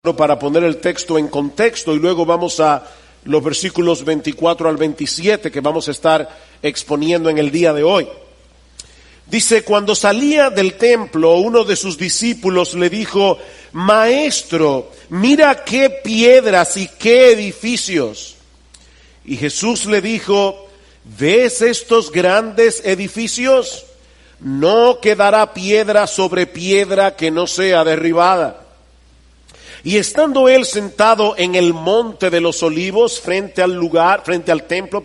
para poner el texto en contexto y luego vamos a los versículos 24 al 27 que vamos a estar exponiendo en el día de hoy. Dice, cuando salía del templo, uno de sus discípulos le dijo, Maestro, mira qué piedras y qué edificios. Y Jesús le dijo, ¿ves estos grandes edificios? No quedará piedra sobre piedra que no sea derribada. Y estando él sentado en el monte de los olivos, frente al templo,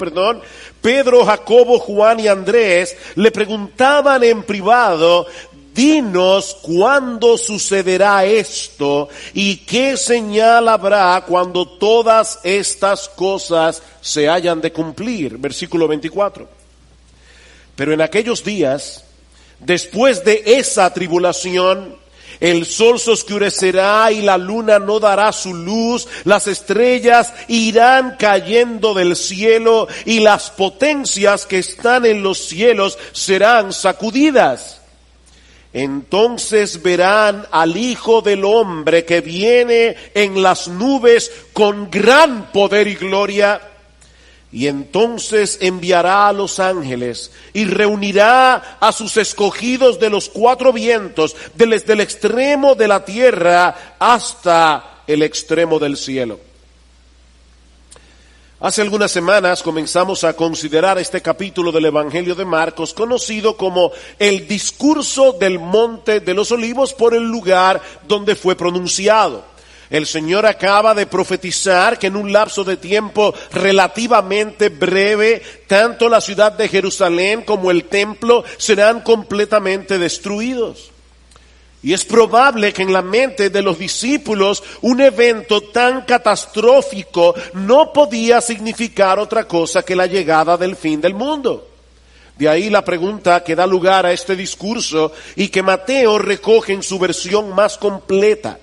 Pedro, Jacobo, Juan y Andrés le preguntaban en privado, dinos cuándo sucederá esto y qué señal habrá cuando todas estas cosas se hayan de cumplir. Versículo 24. Pero en aquellos días, después de esa tribulación, el sol se oscurecerá y la luna no dará su luz, las estrellas irán cayendo del cielo y las potencias que están en los cielos serán sacudidas. Entonces verán al Hijo del Hombre que viene en las nubes con gran poder y gloria. Y entonces enviará a los ángeles y reunirá a sus escogidos de los cuatro vientos, desde el extremo de la tierra hasta el extremo del cielo. Hace algunas semanas comenzamos a considerar este capítulo del Evangelio de Marcos, conocido como el discurso del Monte de los Olivos por el lugar donde fue pronunciado. El Señor acaba de profetizar que en un lapso de tiempo relativamente breve, tanto la ciudad de Jerusalén como el templo serán completamente destruidos. Y es probable que en la mente de los discípulos un evento tan catastrófico no podía significar otra cosa que la llegada del fin del mundo. De ahí la pregunta que da lugar a este discurso y que Mateo recoge en su versión más completa.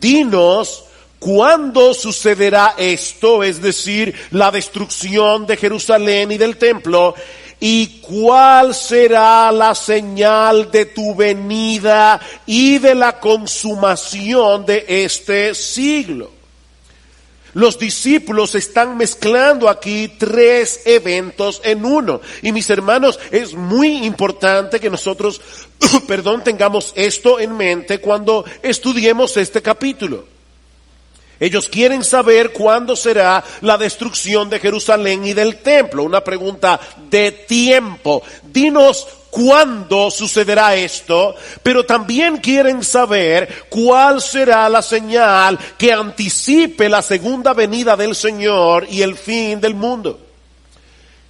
Dinos cuándo sucederá esto, es decir, la destrucción de Jerusalén y del templo, y cuál será la señal de tu venida y de la consumación de este siglo. Los discípulos están mezclando aquí tres eventos en uno. Y mis hermanos, es muy importante que nosotros, tengamos esto en mente cuando estudiemos este capítulo. Ellos quieren saber cuándo será la destrucción de Jerusalén y del templo. Una pregunta de tiempo. Dinos cuándo sucederá esto, pero también quieren saber cuál será la señal que anticipe la segunda venida del Señor y el fin del mundo.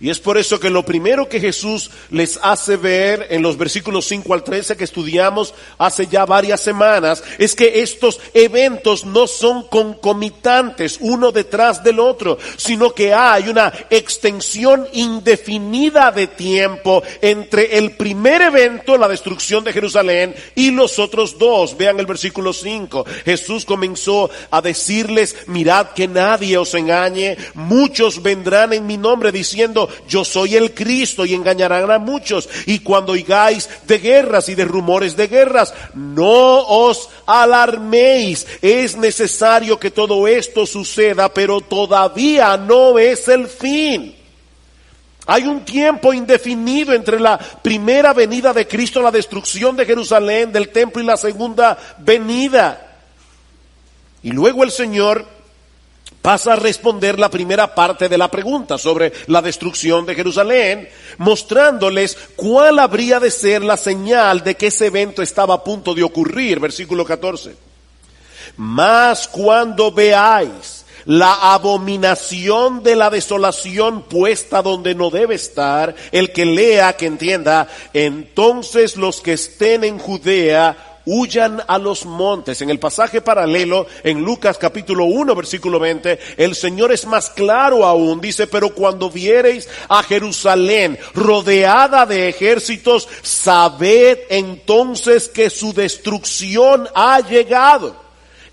Y es por eso que lo primero que Jesús les hace ver en los versículos 5 al 13 que estudiamos hace ya varias semanas, es que estos eventos no son concomitantes uno detrás del otro, sino que hay una extensión indefinida de tiempo entre el primer evento, la destrucción de Jerusalén, y los otros dos. Vean el versículo 5. Jesús comenzó a decirles, mirad que nadie os engañe, muchos vendrán en mi nombre diciendo, yo soy el Cristo, y engañarán a muchos. Y cuando oigáis de guerras y de rumores de guerras, no os alarméis. Es necesario que todo esto suceda, pero todavía no es el fin. Hay un tiempo indefinido entre la primera venida de Cristo, la destrucción de Jerusalén, del templo, y la segunda venida. Y luego el Señor pasa a responder la primera parte de la pregunta sobre la destrucción de Jerusalén, mostrándoles cuál habría de ser la señal de que ese evento estaba a punto de ocurrir. Versículo 14. Mas cuando veáis la abominación de la desolación puesta donde no debe estar, el que lea, que entienda, entonces los que estén en Judea huyan a los montes. En el pasaje paralelo, en Lucas capítulo 1, versículo 20, el Señor es más claro aún. Dice, pero cuando viereis a Jerusalén rodeada de ejércitos, sabed entonces que su destrucción ha llegado.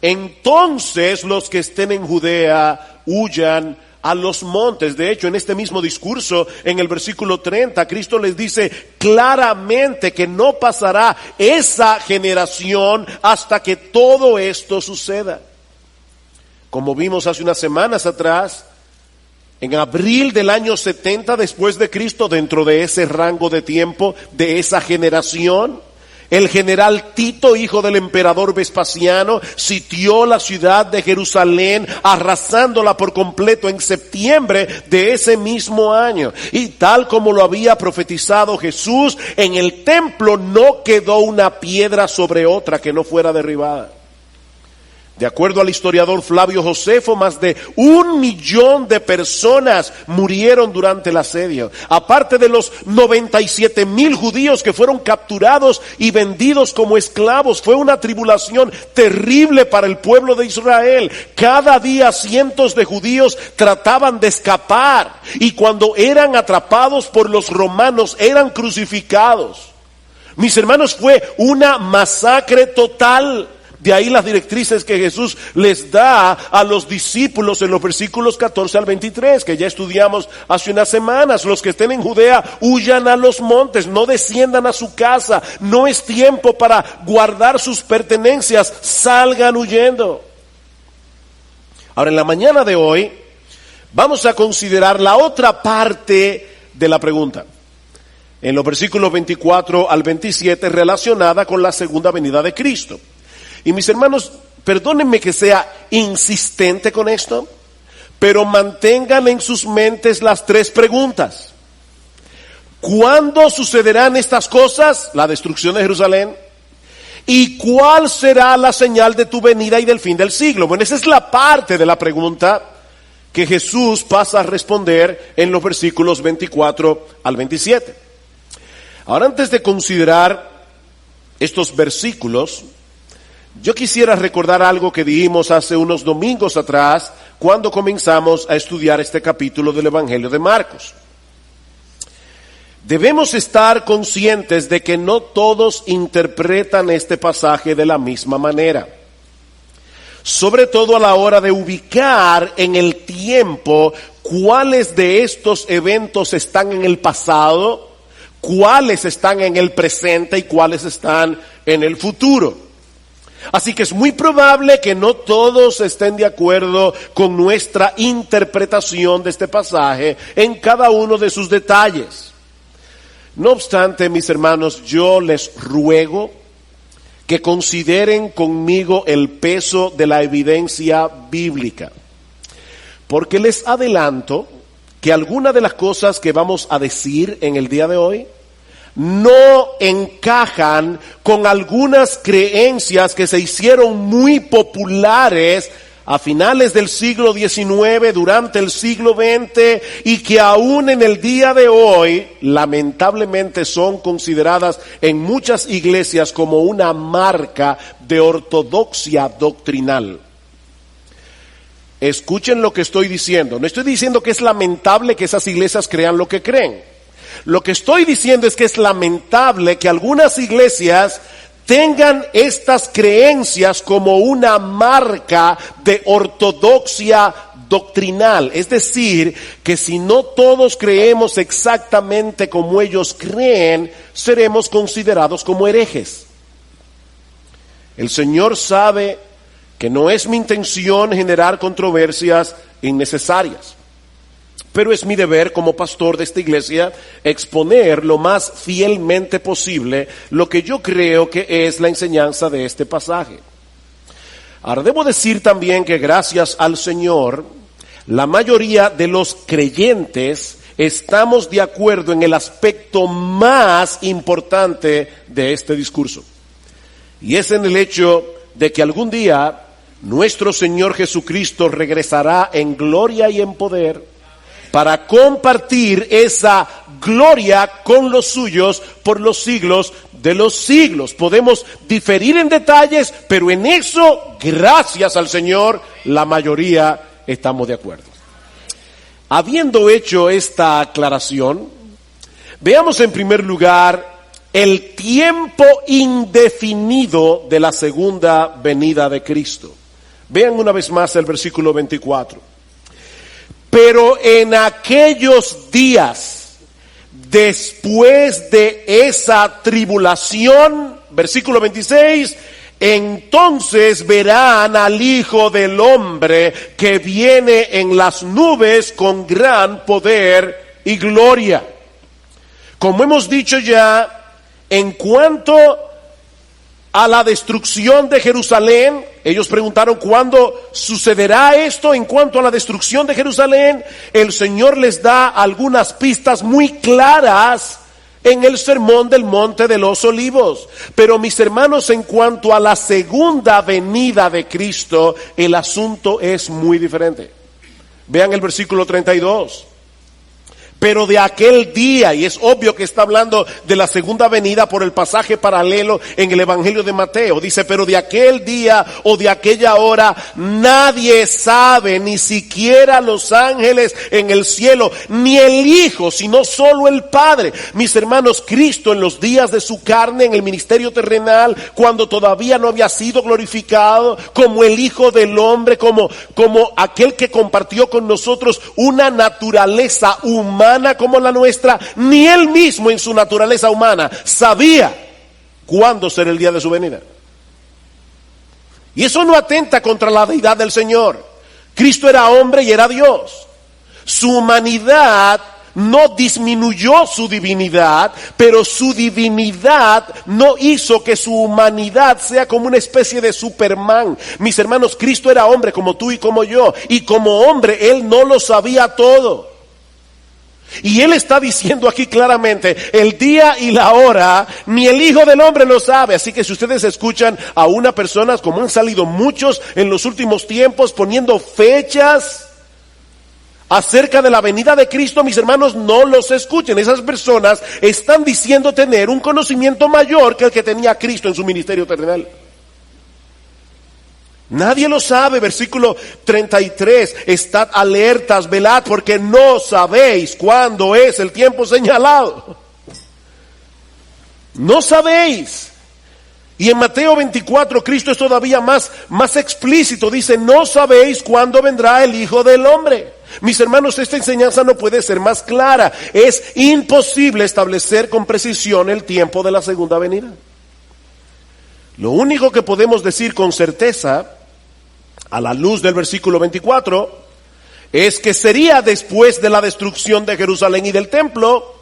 Entonces los que estén en Judea huyan a los montes. De hecho, en este mismo discurso, en el versículo 30, Cristo les dice claramente que no pasará esa generación hasta que todo esto suceda. Como vimos hace unas semanas atrás, en abril del año 70 después de Cristo, dentro de ese rango de tiempo, de esa generación, el general Tito, hijo del emperador Vespasiano, sitió la ciudad de Jerusalén, arrasándola por completo en septiembre de ese mismo año. Y tal como lo había profetizado Jesús, en el templo no quedó una piedra sobre otra que no fuera derribada. De acuerdo al historiador Flavio Josefo, más de 1 millón de personas murieron durante el asedio. Aparte de los 97,000 judíos que fueron capturados y vendidos como esclavos, fue una tribulación terrible para el pueblo de Israel. Cada día cientos de judíos trataban de escapar y cuando eran atrapados por los romanos eran crucificados. Mis hermanos, fue una masacre total. De ahí las directrices que Jesús les da a los discípulos en los versículos 14 al 23, que ya estudiamos hace unas semanas. Los que estén en Judea, huyan a los montes, no desciendan a su casa. No es tiempo para guardar sus pertenencias, salgan huyendo. Ahora, en la mañana de hoy, vamos a considerar la otra parte de la pregunta. En los versículos 24 al 27, relacionada con la segunda venida de Cristo. Y mis hermanos, perdónenme que sea insistente con esto, pero mantengan en sus mentes las 3 preguntas. ¿Cuándo sucederán estas cosas? La destrucción de Jerusalén. ¿Y cuál será la señal de tu venida y del fin del siglo? Bueno, esa es la parte de la pregunta que Jesús pasa a responder en los versículos 24 al 27. Ahora, antes de considerar estos versículos, yo quisiera recordar algo que dijimos hace unos domingos atrás, cuando comenzamos a estudiar este capítulo del Evangelio de Marcos. Debemos estar conscientes de que no todos interpretan este pasaje de la misma manera. Sobre todo a la hora de ubicar en el tiempo cuáles de estos eventos están en el pasado, cuáles están en el presente y cuáles están en el futuro. Así que es muy probable que no todos estén de acuerdo con nuestra interpretación de este pasaje en cada uno de sus detalles. No obstante, mis hermanos, yo les ruego que consideren conmigo el peso de la evidencia bíblica, porque les adelanto que algunas de las cosas que vamos a decir en el día de hoy no encajan con algunas creencias que se hicieron muy populares a finales del siglo XIX, durante el siglo XX, y que aún en el día de hoy, lamentablemente, son consideradas en muchas iglesias como una marca de ortodoxia doctrinal. Escuchen lo que estoy diciendo. No estoy diciendo que es lamentable que esas iglesias crean lo que creen. Lo que estoy diciendo es que es lamentable que algunas iglesias tengan estas creencias como una marca de ortodoxia doctrinal. Es decir, que si no todos creemos exactamente como ellos creen, seremos considerados como herejes. El Señor sabe que no es mi intención generar controversias innecesarias. Pero es mi deber como pastor de esta iglesia exponer lo más fielmente posible lo que yo creo que es la enseñanza de este pasaje. Ahora, debo decir también que gracias al Señor, la mayoría de los creyentes estamos de acuerdo en el aspecto más importante de este discurso. Y es en el hecho de que algún día nuestro Señor Jesucristo regresará en gloria y en poder para compartir esa gloria con los suyos por los siglos de los siglos. Podemos diferir en detalles, pero en eso, gracias al Señor, la mayoría estamos de acuerdo. Habiendo hecho esta aclaración, veamos en primer lugar el tiempo indefinido de la segunda venida de Cristo. Vean una vez más el versículo 24. Pero en aquellos días, después de esa tribulación, versículo 26, entonces verán al Hijo del Hombre que viene en las nubes con gran poder y gloria. Como hemos dicho ya, en cuanto a la destrucción de Jerusalén, ellos preguntaron ¿cuándo sucederá esto? En cuanto a la destrucción de Jerusalén, el Señor les da algunas pistas muy claras en el sermón del Monte de los Olivos. Pero mis hermanos, en cuanto a la segunda venida de Cristo, el asunto es muy diferente. Vean el versículo 32. Pero de aquel día, y es obvio que está hablando de la segunda venida por el pasaje paralelo en el Evangelio de Mateo. Dice, pero de aquel día o de aquella hora nadie sabe, ni siquiera los ángeles en el cielo, ni el Hijo, sino solo el Padre. Mis hermanos, Cristo en los días de su carne, en el ministerio terrenal, cuando todavía no había sido glorificado, como el Hijo del Hombre, como aquel que compartió con nosotros una naturaleza humana como la nuestra, ni él mismo en su naturaleza humana sabía cuándo será el día de su venida. Y eso no atenta contra la deidad del Señor. Cristo era hombre y era Dios. Su humanidad no disminuyó su divinidad, pero su divinidad no hizo que su humanidad sea como una especie de Superman. Mis hermanos, Cristo era hombre como tú y como yo, y como hombre él no lo sabía todo. Y él está diciendo aquí claramente, el día y la hora, ni el Hijo del Hombre lo sabe. Así que si ustedes escuchan a una persona, como han salido muchos en los últimos tiempos, poniendo fechas acerca de la venida de Cristo, mis hermanos, no los escuchen. Esas personas están diciendo tener un conocimiento mayor que el que tenía Cristo en su ministerio terrenal. Nadie lo sabe. Versículo 33, estad alertas, velad, porque no sabéis cuándo es el tiempo señalado. No sabéis. Y en Mateo 24, Cristo es todavía más explícito. Dice, no sabéis cuándo vendrá el Hijo del Hombre. Mis hermanos, esta enseñanza no puede ser más clara. Es imposible establecer con precisión el tiempo de la segunda venida. Lo único que podemos decir con certeza, a la luz del versículo 24, es que sería después de la destrucción de Jerusalén y del templo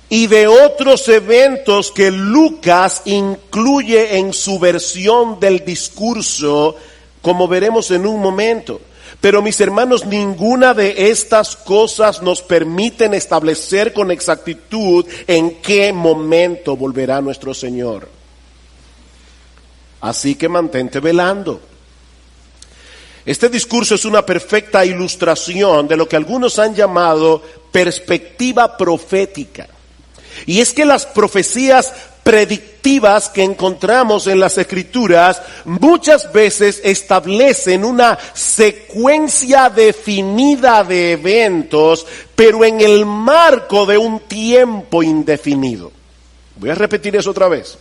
y de otros eventos que Lucas incluye en su versión del discurso, como veremos en un momento. Pero mis hermanos, ninguna de estas cosas nos permiten establecer con exactitud en qué momento volverá nuestro Señor. Así que mantente velando. Este discurso es una perfecta ilustración de lo que algunos han llamado perspectiva profética. Y es que las profecías predictivas que encontramos en las Escrituras muchas veces establecen una secuencia definida de eventos, pero en el marco de un tiempo indefinido. Voy a repetir eso otra vez.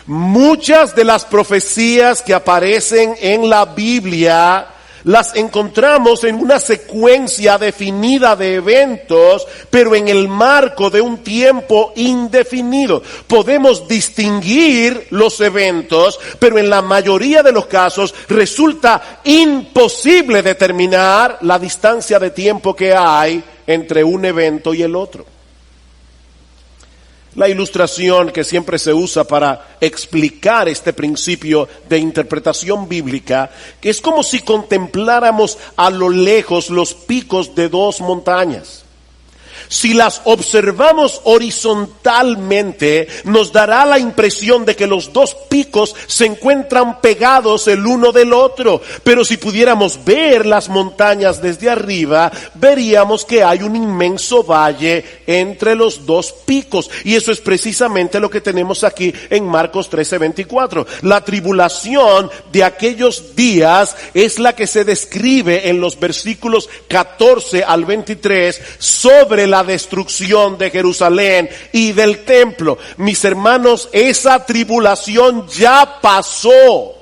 Muchas de las profecías que aparecen en la Biblia las encontramos en una secuencia definida de eventos, pero en el marco de un tiempo indefinido. Podemos distinguir los eventos, pero en la mayoría de los casos resulta imposible determinar la distancia de tiempo que hay entre un evento y el otro. La ilustración que siempre se usa para explicar este principio de interpretación bíblica, que es como si contempláramos a lo lejos los picos de dos montañas. Si las observamos horizontalmente, nos dará la impresión de que los dos picos se encuentran pegados el uno del otro. Pero si pudiéramos ver las montañas desde arriba, veríamos que hay un inmenso valle entre los dos picos. Y eso es precisamente lo que tenemos aquí en Marcos 13:24. La tribulación de aquellos días es la que se describe en los versículos 14 al 23 sobre la destrucción de Jerusalén y del templo. Mis hermanos, esa tribulación ya pasó.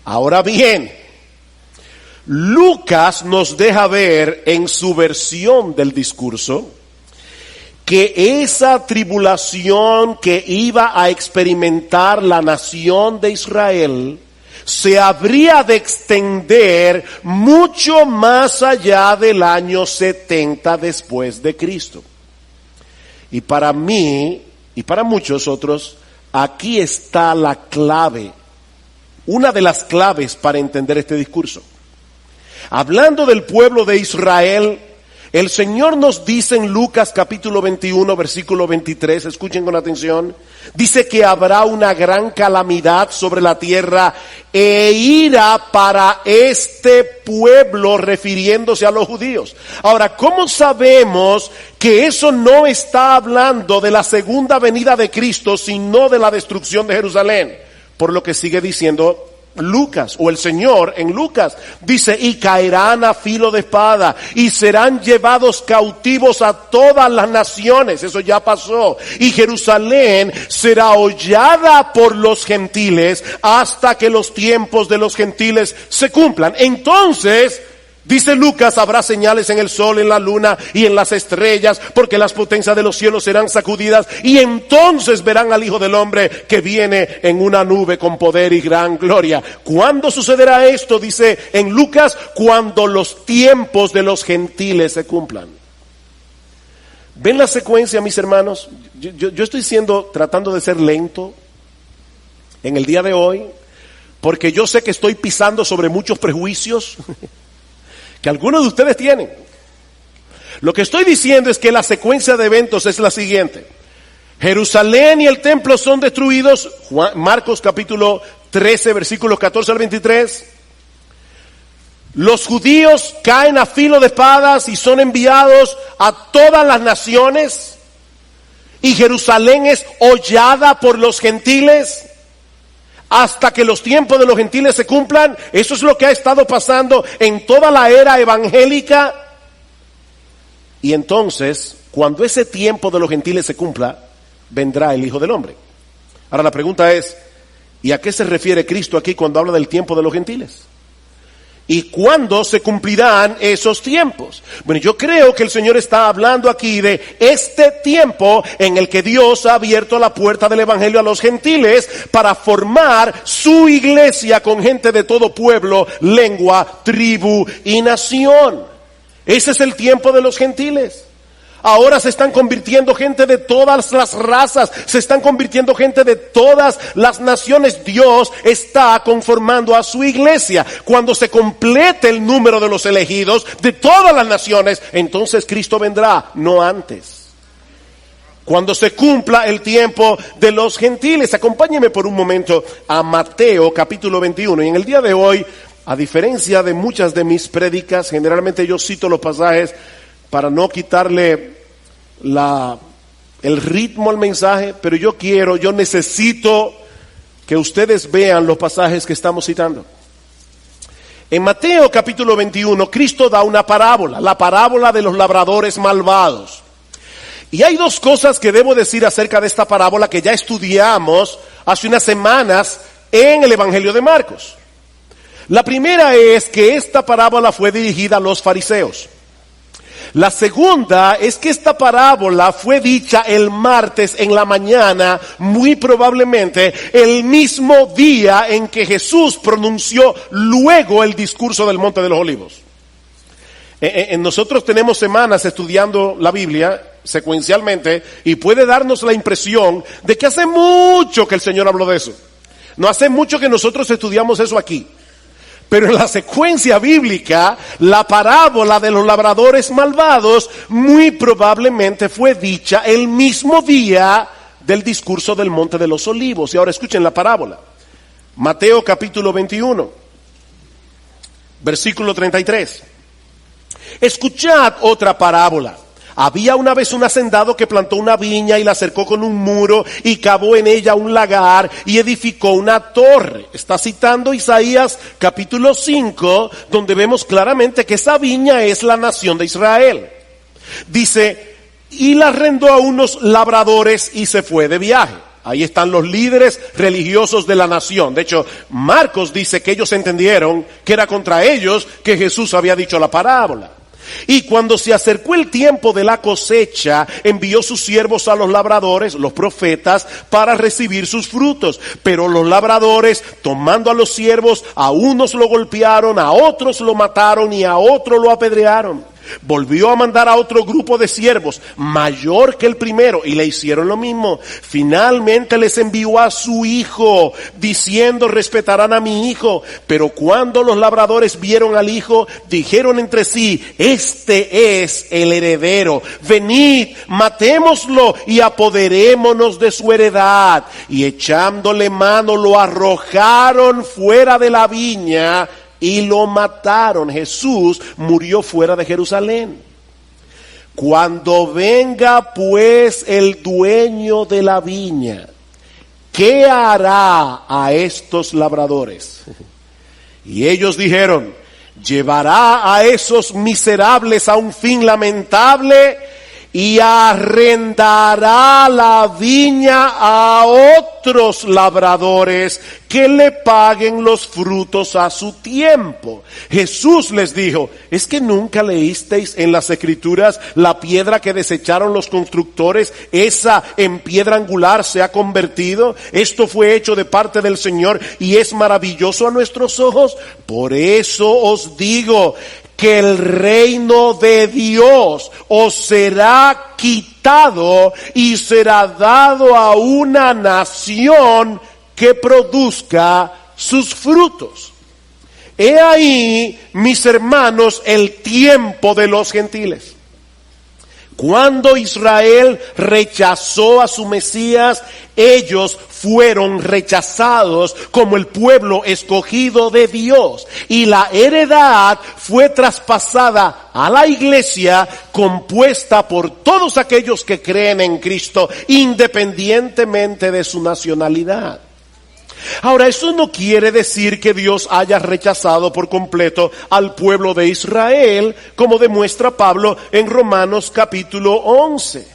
Ahora bien, Lucas nos deja ver en su versión del discurso que esa tribulación que iba a experimentar la nación de Israel se habría de extender mucho más allá del año 70 después de Cristo. Y para mí y para muchos otros, aquí está la clave, una de las claves para entender este discurso. Hablando del pueblo de Israel, el Señor nos dice en Lucas capítulo 21, versículo 23, escuchen con atención, dice que habrá una gran calamidad sobre la tierra e ira para este pueblo, refiriéndose a los judíos. Ahora, ¿cómo sabemos que eso no está hablando de la segunda venida de Cristo, sino de la destrucción de Jerusalén? Por lo que sigue diciendo Lucas, o el Señor en Lucas, dice, y caerán a filo de espada, y serán llevados cautivos a todas las naciones, eso ya pasó, y Jerusalén será hollada por los gentiles, hasta que los tiempos de los gentiles se cumplan. Entonces, dice Lucas, habrá señales en el sol, en la luna y en las estrellas, porque las potencias de los cielos serán sacudidas, y entonces verán al Hijo del Hombre que viene en una nube con poder y gran gloria. ¿Cuándo sucederá esto? Dice en Lucas, cuando los tiempos de los gentiles se cumplan. ¿Ven la secuencia, mis hermanos? Yo estoy tratando de ser lento en el día de hoy, porque yo sé que estoy pisando sobre muchos prejuicios que algunos de ustedes tienen. Lo que estoy diciendo es que la secuencia de eventos es la siguiente. Jerusalén y el templo son destruidos, Marcos capítulo 13, versículos 14 al 23. Los judíos caen a filo de espadas y son enviados a todas las naciones, y Jerusalén es hollada por los gentiles hasta que los tiempos de los gentiles se cumplan. Eso es lo que ha estado pasando en toda la era evangélica. Y entonces, cuando ese tiempo de los gentiles se cumpla, vendrá el Hijo del Hombre. Ahora la pregunta es, ¿y a qué se refiere Cristo aquí cuando habla del tiempo de los gentiles? ¿Y cuándo se cumplirán esos tiempos? Bueno, yo creo que el Señor está hablando aquí de este tiempo en el que Dios ha abierto la puerta del Evangelio a los gentiles para formar su iglesia con gente de todo pueblo, lengua, tribu y nación. Ese es el tiempo de los gentiles. Ahora se están convirtiendo gente de todas las razas, se están convirtiendo gente de todas las naciones. Dios está conformando a su iglesia. Cuando se complete el número de los elegidos de todas las naciones, entonces Cristo vendrá, no antes. Cuando se cumpla el tiempo de los gentiles. Acompáñenme por un momento a Mateo capítulo 21. Y en el día de hoy, a diferencia de muchas de mis prédicas, generalmente yo cito los pasajes para no quitarle el ritmo al mensaje, pero yo necesito que ustedes vean los pasajes que estamos citando. En Mateo capítulo 21, Cristo da una parábola, la parábola de los labradores malvados. Y hay dos cosas que debo decir acerca de esta parábola que ya estudiamos hace unas semanas en el Evangelio de Marcos. La primera es que esta parábola fue dirigida a los fariseos. La segunda es que esta parábola fue dicha el martes en la mañana, muy probablemente el mismo día en que Jesús pronunció luego el discurso del Monte de los Olivos. Nosotros tenemos semanas estudiando la Biblia secuencialmente y puede darnos la impresión de que hace mucho que el Señor habló de eso. No hace mucho que nosotros estudiamos eso aquí. Pero en la secuencia bíblica, la parábola de los labradores malvados muy probablemente fue dicha el mismo día del discurso del Monte de los Olivos. Y ahora escuchen la parábola. Mateo capítulo 21, versículo 33. Escuchad otra parábola. Había una vez un hacendado que plantó una viña y la cercó con un muro y cavó en ella un lagar y edificó una torre. Está citando Isaías capítulo 5, donde vemos claramente que esa viña es la nación de Israel. Dice, y la arrendó a unos labradores y se fue de viaje. Ahí están los líderes religiosos de la nación. De hecho, Marcos dice que ellos entendieron que era contra ellos que Jesús había dicho la parábola. Y cuando se acercó el tiempo de la cosecha, envió sus siervos a los labradores, los profetas, para recibir sus frutos. Pero los labradores, tomando a los siervos, a unos lo golpearon, a otros lo mataron y a otros lo apedrearon. Volvió a mandar a otro grupo de siervos, mayor que el primero, y le hicieron lo mismo. Finalmente les envió a su hijo, diciendo: respetarán a mi hijo. Pero cuando los labradores vieron al hijo, dijeron entre sí: este es el heredero. Venid, matémoslo y apoderémonos de su heredad. Y echándole mano, lo arrojaron fuera de la viña y lo mataron. Jesús murió fuera de Jerusalén. Cuando venga pues el dueño de la viña, ¿qué hará a estos labradores? Y ellos dijeron: llevará a esos miserables a un fin lamentable y arrendará la viña a otros labradores que le paguen los frutos a su tiempo. Jesús les dijo: ¿es que nunca leísteis en las Escrituras la piedra que desecharon los constructores, esa en piedra angular se ha convertido? Esto fue hecho de parte del Señor y es maravilloso a nuestros ojos. Por eso os digo que el reino de Dios os será quitado y será dado a una nación que produzca sus frutos. He ahí, mis hermanos, el tiempo de los gentiles. Cuando Israel rechazó a su Mesías, ellos fueron rechazados como el pueblo escogido de Dios. Y la heredad fue traspasada a la iglesia, compuesta por todos aquellos que creen en Cristo, independientemente de su nacionalidad. Ahora, eso no quiere decir que Dios haya rechazado por completo al pueblo de Israel, como demuestra Pablo en Romanos capítulo 11.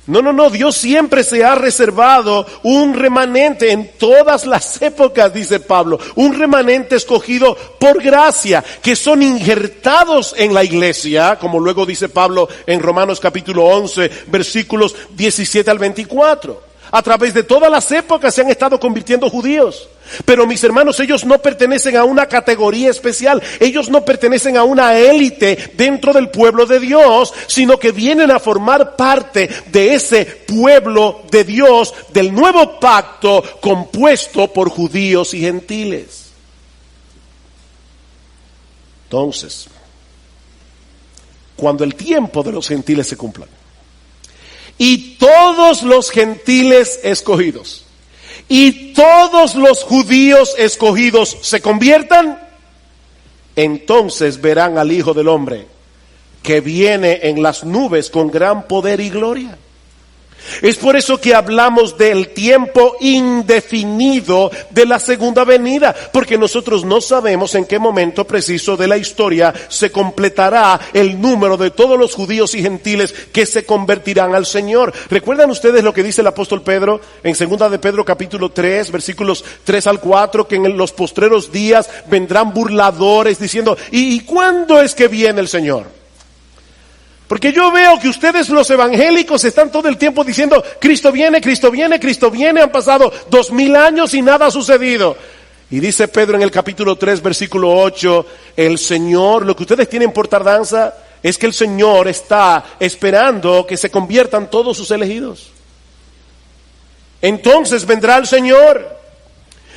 No, Dios siempre se ha reservado un remanente en todas las épocas, dice Pablo, un remanente escogido por gracia, que son injertados en la iglesia, como luego dice Pablo en Romanos capítulo 11, versículos 17 al 24. A través de todas las épocas se han estado convirtiendo judíos. Pero mis hermanos, ellos no pertenecen a una categoría especial. Ellos no pertenecen a una élite dentro del pueblo de Dios, sino que vienen a formar parte de ese pueblo de Dios, del nuevo pacto compuesto por judíos y gentiles. Entonces, cuando el tiempo de los gentiles se cumpla, y todos los gentiles escogidos y todos los judíos escogidos se conviertan, entonces verán al Hijo del Hombre que viene en las nubes con gran poder y gloria. Es por eso que hablamos del tiempo indefinido de la segunda venida, porque nosotros no sabemos en qué momento preciso de la historia se completará el número de todos los judíos y gentiles que se convertirán al Señor. ¿Recuerdan ustedes lo que dice el apóstol Pedro en 2 de Pedro capítulo 3, versículos 3 al 4, que en los postreros días vendrán burladores diciendo: ¿y cuándo es que viene el Señor? Porque yo veo que ustedes los evangélicos están todo el tiempo diciendo: Cristo viene, Cristo viene, Cristo viene. Han pasado 2000 años y nada ha sucedido. Y dice Pedro en el capítulo 3, versículo 8, el Señor, lo que ustedes tienen por tardanza es que el Señor está esperando que se conviertan todos sus elegidos. Entonces vendrá el Señor.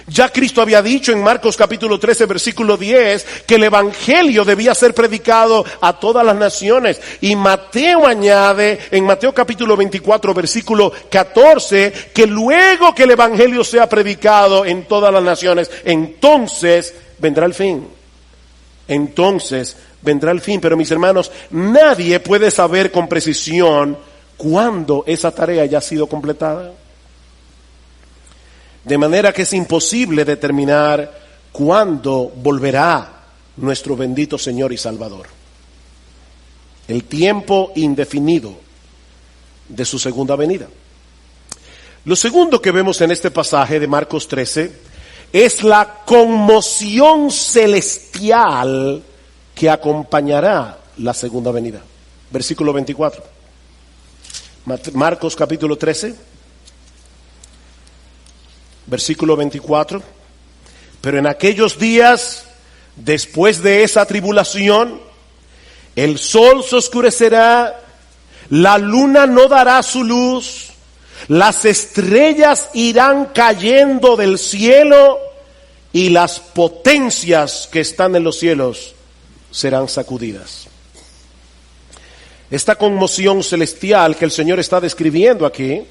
Ya Cristo había dicho en Marcos capítulo 13 versículo 10 que el evangelio debía ser predicado a todas las naciones. Y Mateo añade en Mateo capítulo 24 versículo 14 que luego que el evangelio sea predicado en todas las naciones, entonces vendrá el fin. Entonces vendrá el fin. Pero mis hermanos, nadie puede saber con precisión cuándo esa tarea ya ha sido completada. De manera que es imposible determinar cuándo volverá nuestro bendito Señor y Salvador. El tiempo indefinido de su segunda venida. Lo segundo que vemos en este pasaje de Marcos 13 es la conmoción celestial que acompañará la segunda venida. Versículo 24. Marcos capítulo 13, versículo 24. Pero en aquellos días, después de esa tribulación, el sol se oscurecerá, la luna no dará su luz, las estrellas irán cayendo del cielo y las potencias que están en los cielos serán sacudidas. Esta conmoción celestial que el Señor está describiendo aquí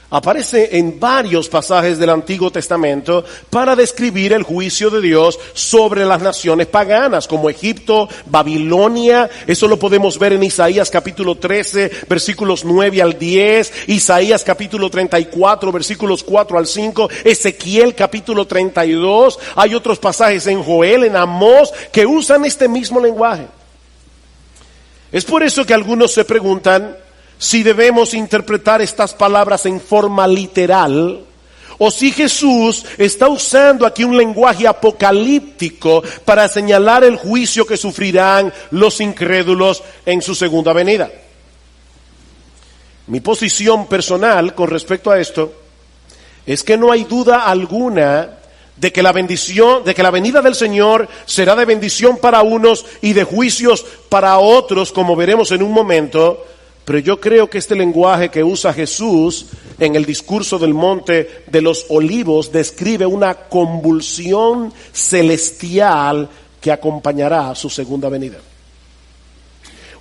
aparece en varios pasajes del Antiguo Testamento para describir el juicio de Dios sobre las naciones paganas, como Egipto, Babilonia. Eso lo podemos ver en Isaías capítulo 13, versículos 9 al 10, Isaías capítulo 34, versículos 4 al 5, Ezequiel capítulo 32. Hay otros pasajes en Joel, en Amós, que usan este mismo lenguaje. Es por eso que algunos se preguntan si debemos interpretar estas palabras en forma literal o si Jesús está usando aquí un lenguaje apocalíptico para señalar el juicio que sufrirán los incrédulos en su segunda venida. Mi posición personal con respecto a esto es que no hay duda alguna de que la venida del Señor será de bendición para unos y de juicios para otros, como veremos en un momento. Pero yo creo que este lenguaje que usa Jesús en el discurso del Monte de los Olivos describe una convulsión celestial que acompañará a su segunda venida.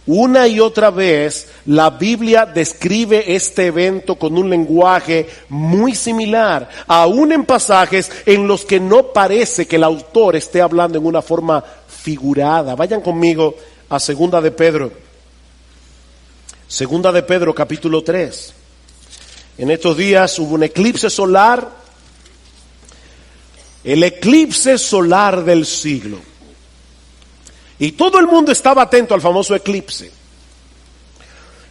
Una y otra vez la Biblia describe este evento con un lenguaje muy similar, aún en pasajes en los que no parece que el autor esté hablando en una forma figurada. Vayan conmigo a Segunda de Pedro. Segunda de Pedro capítulo 3. En estos días hubo un eclipse solar, el eclipse solar del siglo. Y todo el mundo estaba atento al famoso eclipse.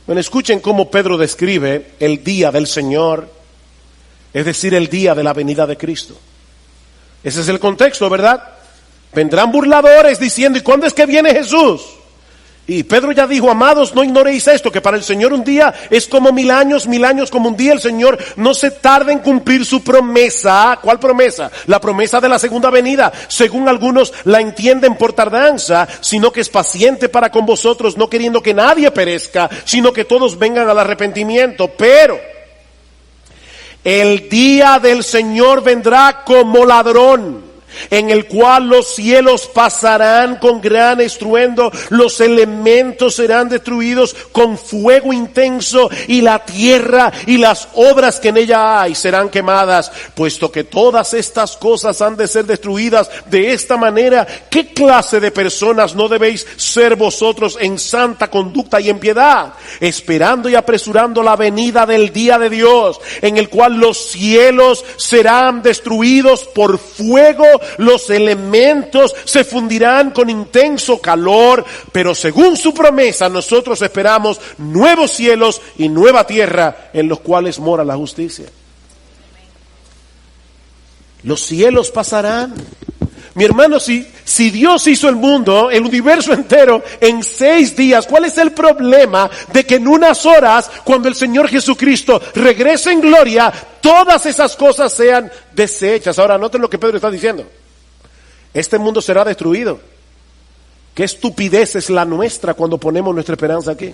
Bueno, escuchen cómo Pedro describe el día del Señor, es decir, el día de la venida de Cristo. Ese es el contexto, ¿verdad? Vendrán burladores diciendo, ¿y cuándo es que viene Jesús? Y Pedro ya dijo, amados, no ignoréis esto, que para el Señor un día es como 1000 años como un día. El Señor no se tarda en cumplir su promesa. ¿Cuál promesa? La promesa de la segunda venida. Según algunos la entienden por tardanza, sino que es paciente para con vosotros, no queriendo que nadie perezca, sino que todos vengan al arrepentimiento. Pero el día del Señor vendrá como ladrón, en el cual los cielos pasarán con gran estruendo, los elementos serán destruidos con fuego intenso, y la tierra y las obras que en ella hay serán quemadas. Puesto que todas estas cosas han de ser destruidas de esta manera, ¿qué clase de personas no debéis ser vosotros en santa conducta y en piedad, esperando y apresurando la venida del día de Dios, en el cual los cielos serán destruidos por fuego, los elementos se fundirán con intenso calor? Pero según su promesa nosotros esperamos nuevos cielos y nueva tierra en los cuales mora la justicia. Los cielos pasarán. Mi hermano, si Dios hizo el mundo, el universo entero, en 6 días, ¿cuál es el problema de que en unas horas, cuando el Señor Jesucristo regrese en gloria, todas esas cosas sean deshechas? Ahora, noten lo que Pedro está diciendo. Este mundo será destruido. ¿Qué estupidez es la nuestra cuando ponemos nuestra esperanza aquí?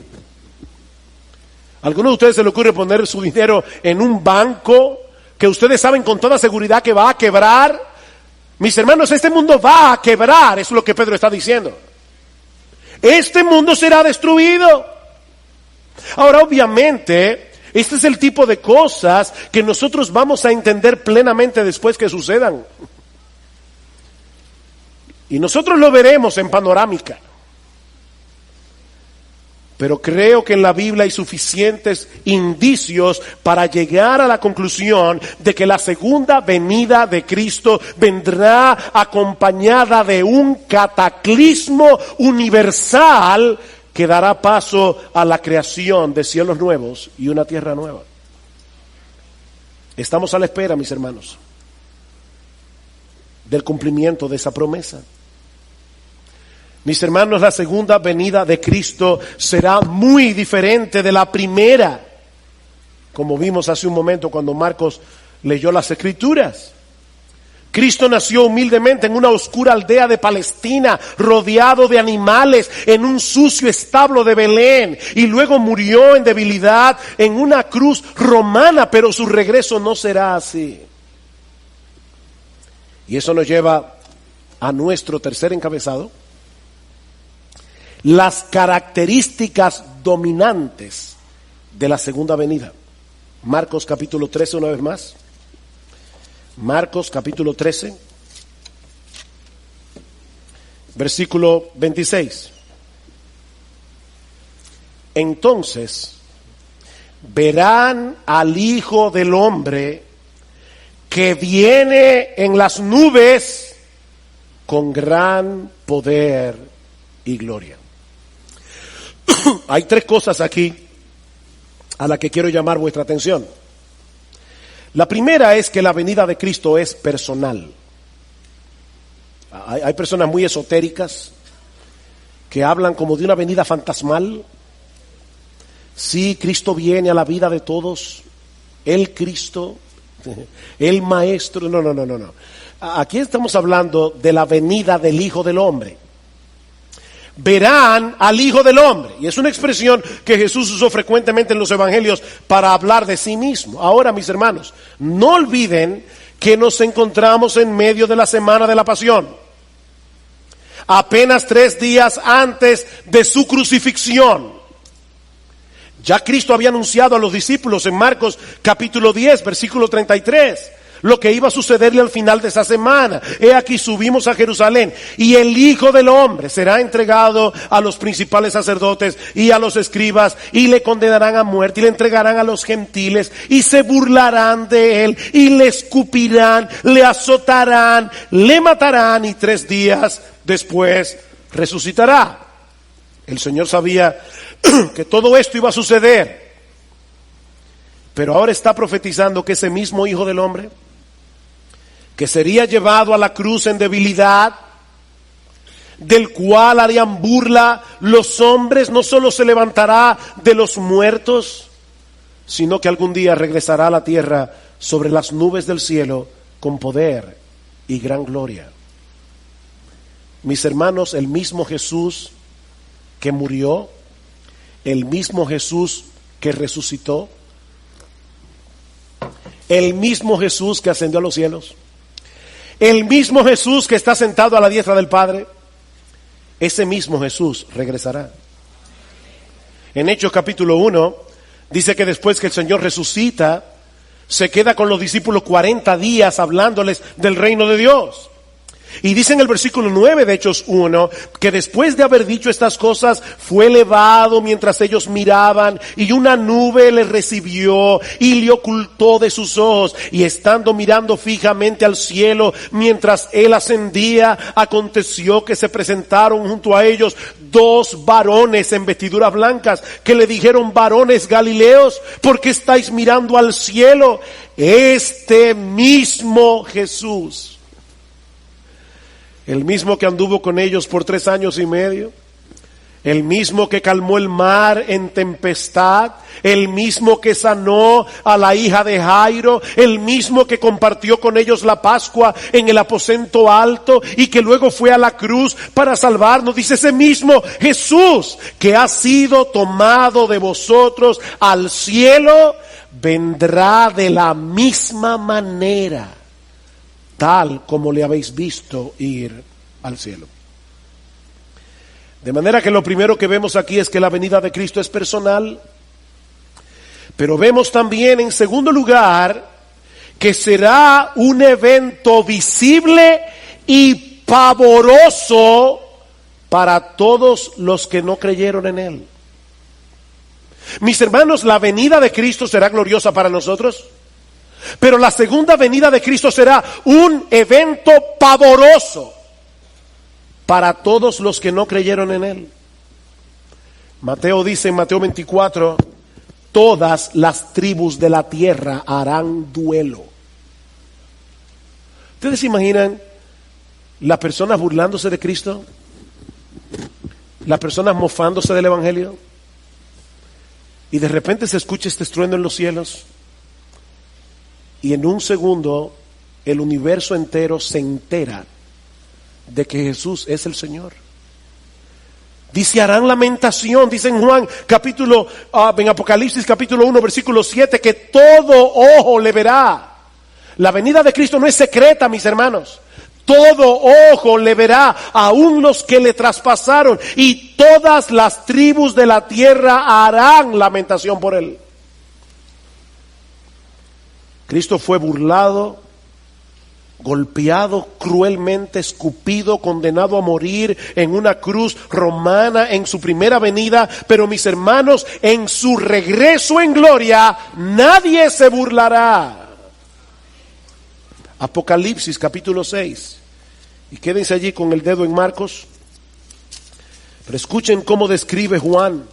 ¿A alguno de ustedes se le ocurre poner su dinero en un banco que ustedes saben con toda seguridad que va a quebrar? Mis hermanos, este mundo va a quebrar, es lo que Pedro está diciendo. Este mundo será destruido. Ahora, obviamente, este es el tipo de cosas que nosotros vamos a entender plenamente después que sucedan. Y nosotros lo veremos en panorámica. Pero creo que en la Biblia hay suficientes indicios para llegar a la conclusión de que la segunda venida de Cristo vendrá acompañada de un cataclismo universal que dará paso a la creación de cielos nuevos y una tierra nueva. Estamos a la espera, mis hermanos, del cumplimiento de esa promesa. Mis hermanos, la segunda venida de Cristo será muy diferente de la primera, como vimos hace un momento cuando Marcos leyó las Escrituras. Cristo nació humildemente en una oscura aldea de Palestina, rodeado de animales, en un sucio establo de Belén, y luego murió en debilidad en una cruz romana, pero su regreso no será así. Y eso nos lleva a nuestro tercer encabezado: las características dominantes de la segunda venida. Marcos capítulo 13 una vez más. Marcos capítulo 13, versículo 26. Entonces verán al Hijo del Hombre que viene en las nubes con gran poder y gloria. Hay tres cosas aquí a las que quiero llamar vuestra atención. La primera es que la venida de Cristo es personal. Hay personas muy esotéricas que hablan como de una venida fantasmal. Sí, Cristo viene a la vida de todos. El Cristo, el Maestro. No. Aquí estamos hablando de la venida del Hijo del Hombre. Verán al Hijo del Hombre. Y es una expresión que Jesús usó frecuentemente en los evangelios para hablar de sí mismo. Ahora, mis hermanos, no olviden que nos encontramos en medio de la semana de la Pasión. Apenas 3 días antes de su crucifixión. Ya Cristo había anunciado a los discípulos en Marcos capítulo 10, versículo 33. Lo que iba a sucederle al final de esa semana. He aquí, subimos a Jerusalén y el Hijo del Hombre será entregado a los principales sacerdotes y a los escribas, y le condenarán a muerte y le entregarán a los gentiles y se burlarán de él y le escupirán, le azotarán, le matarán, y 3 días después resucitará. El Señor sabía que todo esto iba a suceder, pero ahora está profetizando que ese mismo Hijo del Hombre, que sería llevado a la cruz en debilidad, del cual harían burla los hombres, no solo se levantará de los muertos, sino que algún día regresará a la tierra sobre las nubes del cielo con poder y gran gloria. Mis hermanos, el mismo Jesús que murió, el mismo Jesús que resucitó, el mismo Jesús que ascendió a los cielos, el mismo Jesús que está sentado a la diestra del Padre, ese mismo Jesús regresará. En Hechos capítulo 1 dice que después que el Señor resucita, se queda con los discípulos 40 días hablándoles del reino de Dios. Y dice en el versículo 9 de Hechos 1, que después de haber dicho estas cosas, fue elevado mientras ellos miraban, y una nube le recibió y le ocultó de sus ojos. Y estando mirando fijamente al cielo, mientras él ascendía, aconteció que se presentaron junto a ellos 2 varones en vestiduras blancas, que le dijeron: varones Galileos, ¿por qué estáis mirando al cielo? Este mismo Jesús, el mismo que anduvo con ellos por 3 años y medio, el mismo que calmó el mar en tempestad, el mismo que sanó a la hija de Jairo, el mismo que compartió con ellos la Pascua en el aposento alto y que luego fue a la cruz para salvarnos. Dice: ese mismo Jesús que ha sido tomado de vosotros al cielo, vendrá de la misma manera, tal como le habéis visto ir al cielo. De manera que lo primero que vemos aquí es que la venida de Cristo es personal, pero vemos también, en segundo lugar, que será un evento visible y pavoroso para todos los que no creyeron en Él. Mis hermanos, la venida de Cristo será gloriosa para nosotros, pero la segunda venida de Cristo será un evento pavoroso para todos los que no creyeron en Él. Mateo dice en Mateo 24, todas las tribus de la tierra harán duelo. ¿Ustedes se imaginan las personas burlándose de Cristo? las personas mofándose del evangelio, y de repente se escucha este estruendo en los cielos, y en un segundo el universo entero se entera de que Jesús es el Señor. Dice, harán lamentación, dice en Juan capítulo, en Apocalipsis capítulo 1 versículo 7, que todo ojo le verá. La venida de Cristo no es secreta, mis hermanos. Todo ojo le verá, aun los que le traspasaron, y todas las tribus de la tierra harán lamentación por él. Cristo fue burlado, golpeado cruelmente, escupido, condenado a morir en una cruz romana en su primera venida, pero mis hermanos, en su regreso en gloria, nadie se burlará. Apocalipsis capítulo 6, y quédense allí con el dedo en Marcos, pero escuchen cómo describe Juan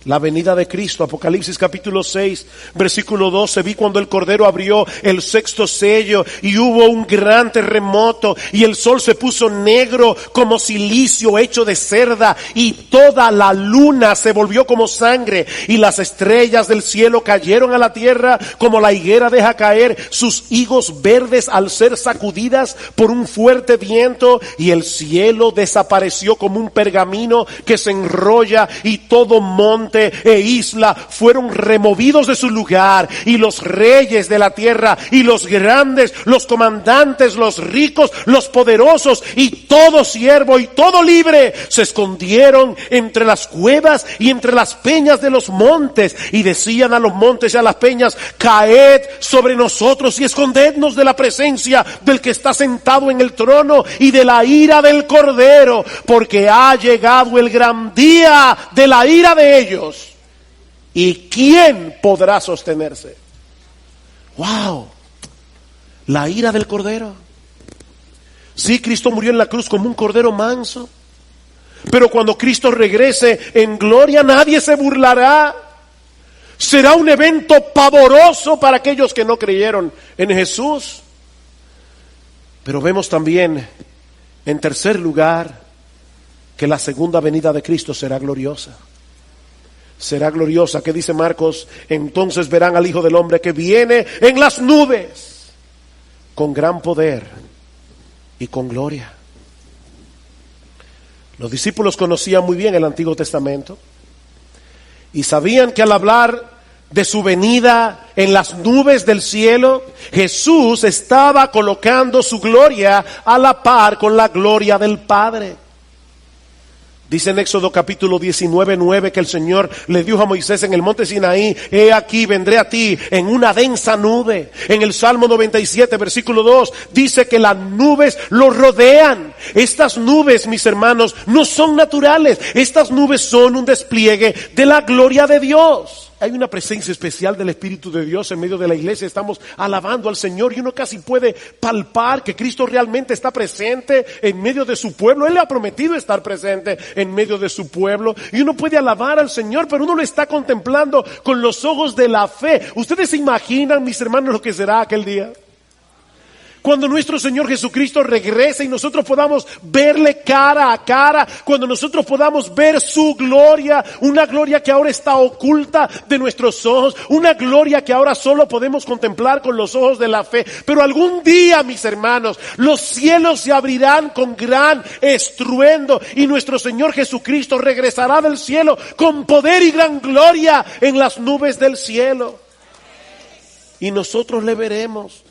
la venida de Cristo. Apocalipsis capítulo 6, versículo 12. Vi cuando el Cordero abrió el sexto sello y hubo un gran terremoto y el sol se puso negro como silicio hecho de cerda y toda la luna se volvió como sangre y las estrellas del cielo cayeron a la tierra como la higuera deja caer sus higos verdes al ser sacudidas por un fuerte viento, y el cielo desapareció como un pergamino que se enrolla, y todo monte e isla fueron removidos de su lugar, y los reyes de la tierra y los grandes, los comandantes, los ricos, los poderosos y todo siervo y todo libre se escondieron entre las cuevas y entre las peñas de los montes, y decían a los montes y a las peñas: caed sobre nosotros y escondednos de la presencia del que está sentado en el trono y de la ira del Cordero, porque ha llegado el gran día de la ira de ellos. ¿Y quién podrá sostenerse? ¡Wow! La ira del Cordero. Sí, Cristo murió en la cruz como un cordero manso, pero cuando Cristo regrese en gloria, nadie se burlará. Será un evento pavoroso para aquellos que no creyeron en Jesús. Pero vemos también, en tercer lugar, que la segunda venida de Cristo será gloriosa. Será gloriosa. ¿Qué dice Marcos? Entonces verán al Hijo del Hombre que viene en las nubes con gran poder y con gloria. Los discípulos conocían muy bien el Antiguo Testamento y sabían que al hablar de su venida en las nubes del cielo, Jesús estaba colocando su gloria a la par con la gloria del Padre. Dice en Éxodo capítulo 19:9 que el Señor le dijo a Moisés en el monte Sinaí: he aquí, vendré a ti en una densa nube. En el Salmo 97 versículo 2 dice que las nubes lo rodean. Estas nubes, mis hermanos, no son naturales. Estas nubes son un despliegue de la gloria de Dios. Hay una presencia especial del Espíritu de Dios en medio de la iglesia. Estamos alabando al Señor y uno casi puede palpar que Cristo realmente está presente en medio de su pueblo. Él le ha prometido estar presente en medio de su pueblo, y uno puede alabar al Señor, pero uno lo está contemplando con los ojos de la fe. ¿Ustedes se imaginan, mis hermanos, lo que será aquel día? Cuando nuestro Señor Jesucristo regrese y nosotros podamos verle cara a cara, cuando nosotros podamos ver su gloria, una gloria que ahora está oculta de nuestros ojos, una gloria que ahora solo podemos contemplar con los ojos de la fe. Pero algún día, mis hermanos, los cielos se abrirán con gran estruendo y nuestro Señor Jesucristo regresará del cielo con poder y gran gloria en las nubes del cielo. Y nosotros le veremos.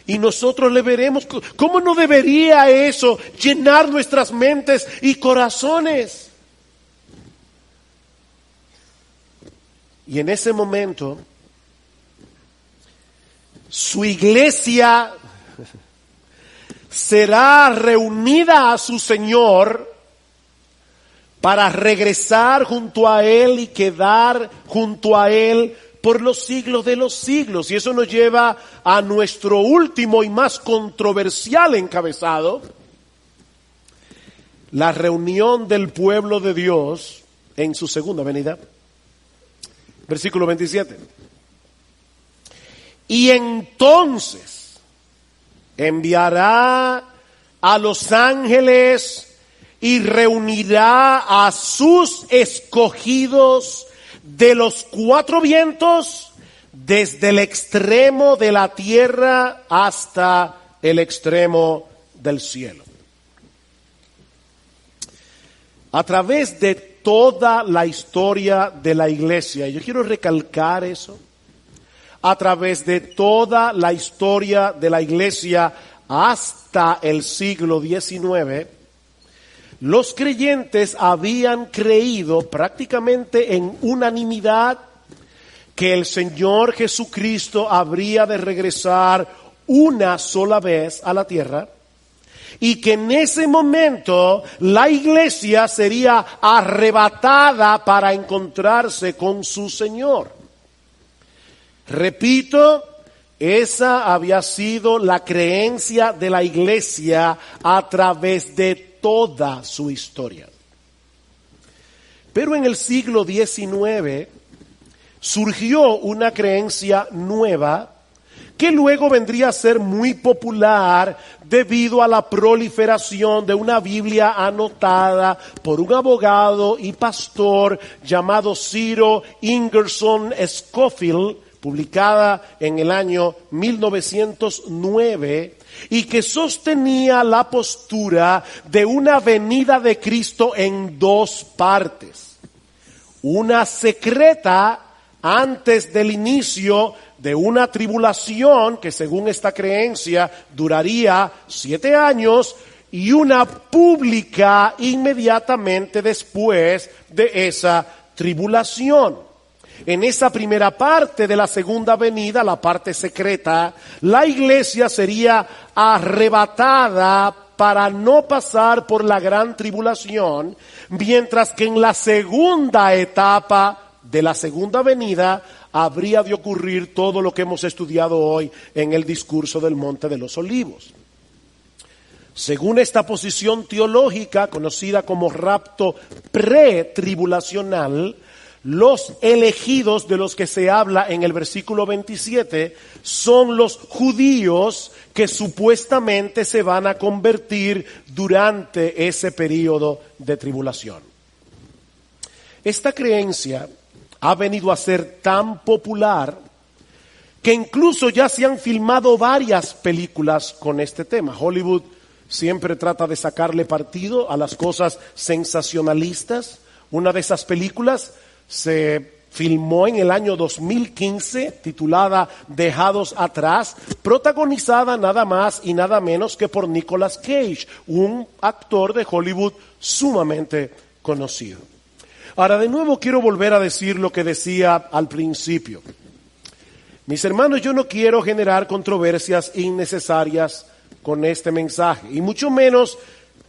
Y nosotros le veremos. ¿Cómo no debería eso llenar nuestras mentes y corazones? Y en ese momento, su iglesia será reunida a su Señor para regresar junto a Él y quedar junto a Él por los siglos de los siglos. Y eso nos lleva a nuestro último y más controversial encabezado: la reunión del pueblo de Dios en su segunda venida. Versículo 27. Y entonces enviará a los ángeles y reunirá a sus escogidos de los cuatro vientos, desde el extremo de la tierra hasta el extremo del cielo. A través de toda la historia de la iglesia, y yo quiero recalcar eso, a través de toda la historia de la iglesia hasta el siglo XIX, los creyentes habían creído prácticamente en unanimidad que el Señor Jesucristo habría de regresar una sola vez a la tierra y que en ese momento la iglesia sería arrebatada para encontrarse con su Señor. Repito, esa había sido la creencia de la iglesia a través de toda su historia. Pero en el siglo XIX surgió una creencia nueva que luego vendría a ser muy popular debido a la proliferación de una Biblia anotada por un abogado y pastor llamado Ciro Ingerson Scofield, publicada en el año 1909, y que sostenía la postura de una venida de Cristo en dos partes. Una secreta antes del inicio de una tribulación que según esta creencia duraría 7 años, y una pública inmediatamente después de esa tribulación. En esa primera parte de la segunda venida, la parte secreta, la iglesia sería arrebatada para no pasar por la gran tribulación, mientras que en la segunda etapa de la segunda venida habría de ocurrir todo lo que hemos estudiado hoy en el discurso del Monte de los Olivos. Según esta posición teológica, conocida como rapto pretribulacional, los elegidos de los que se habla en el versículo 27 son los judíos que supuestamente se van a convertir durante ese periodo de tribulación. Esta creencia ha venido a ser tan popular que incluso ya se han filmado varias películas con este tema. Hollywood siempre trata de sacarle partido a las cosas sensacionalistas. Una de esas películas se filmó en el año 2015, titulada Dejados Atrás, protagonizada nada más y nada menos que por Nicolas Cage, un actor de Hollywood sumamente conocido. Ahora, de nuevo quiero volver a decir lo que decía al principio. Mis hermanos, yo no quiero generar controversias innecesarias con este mensaje, y mucho menos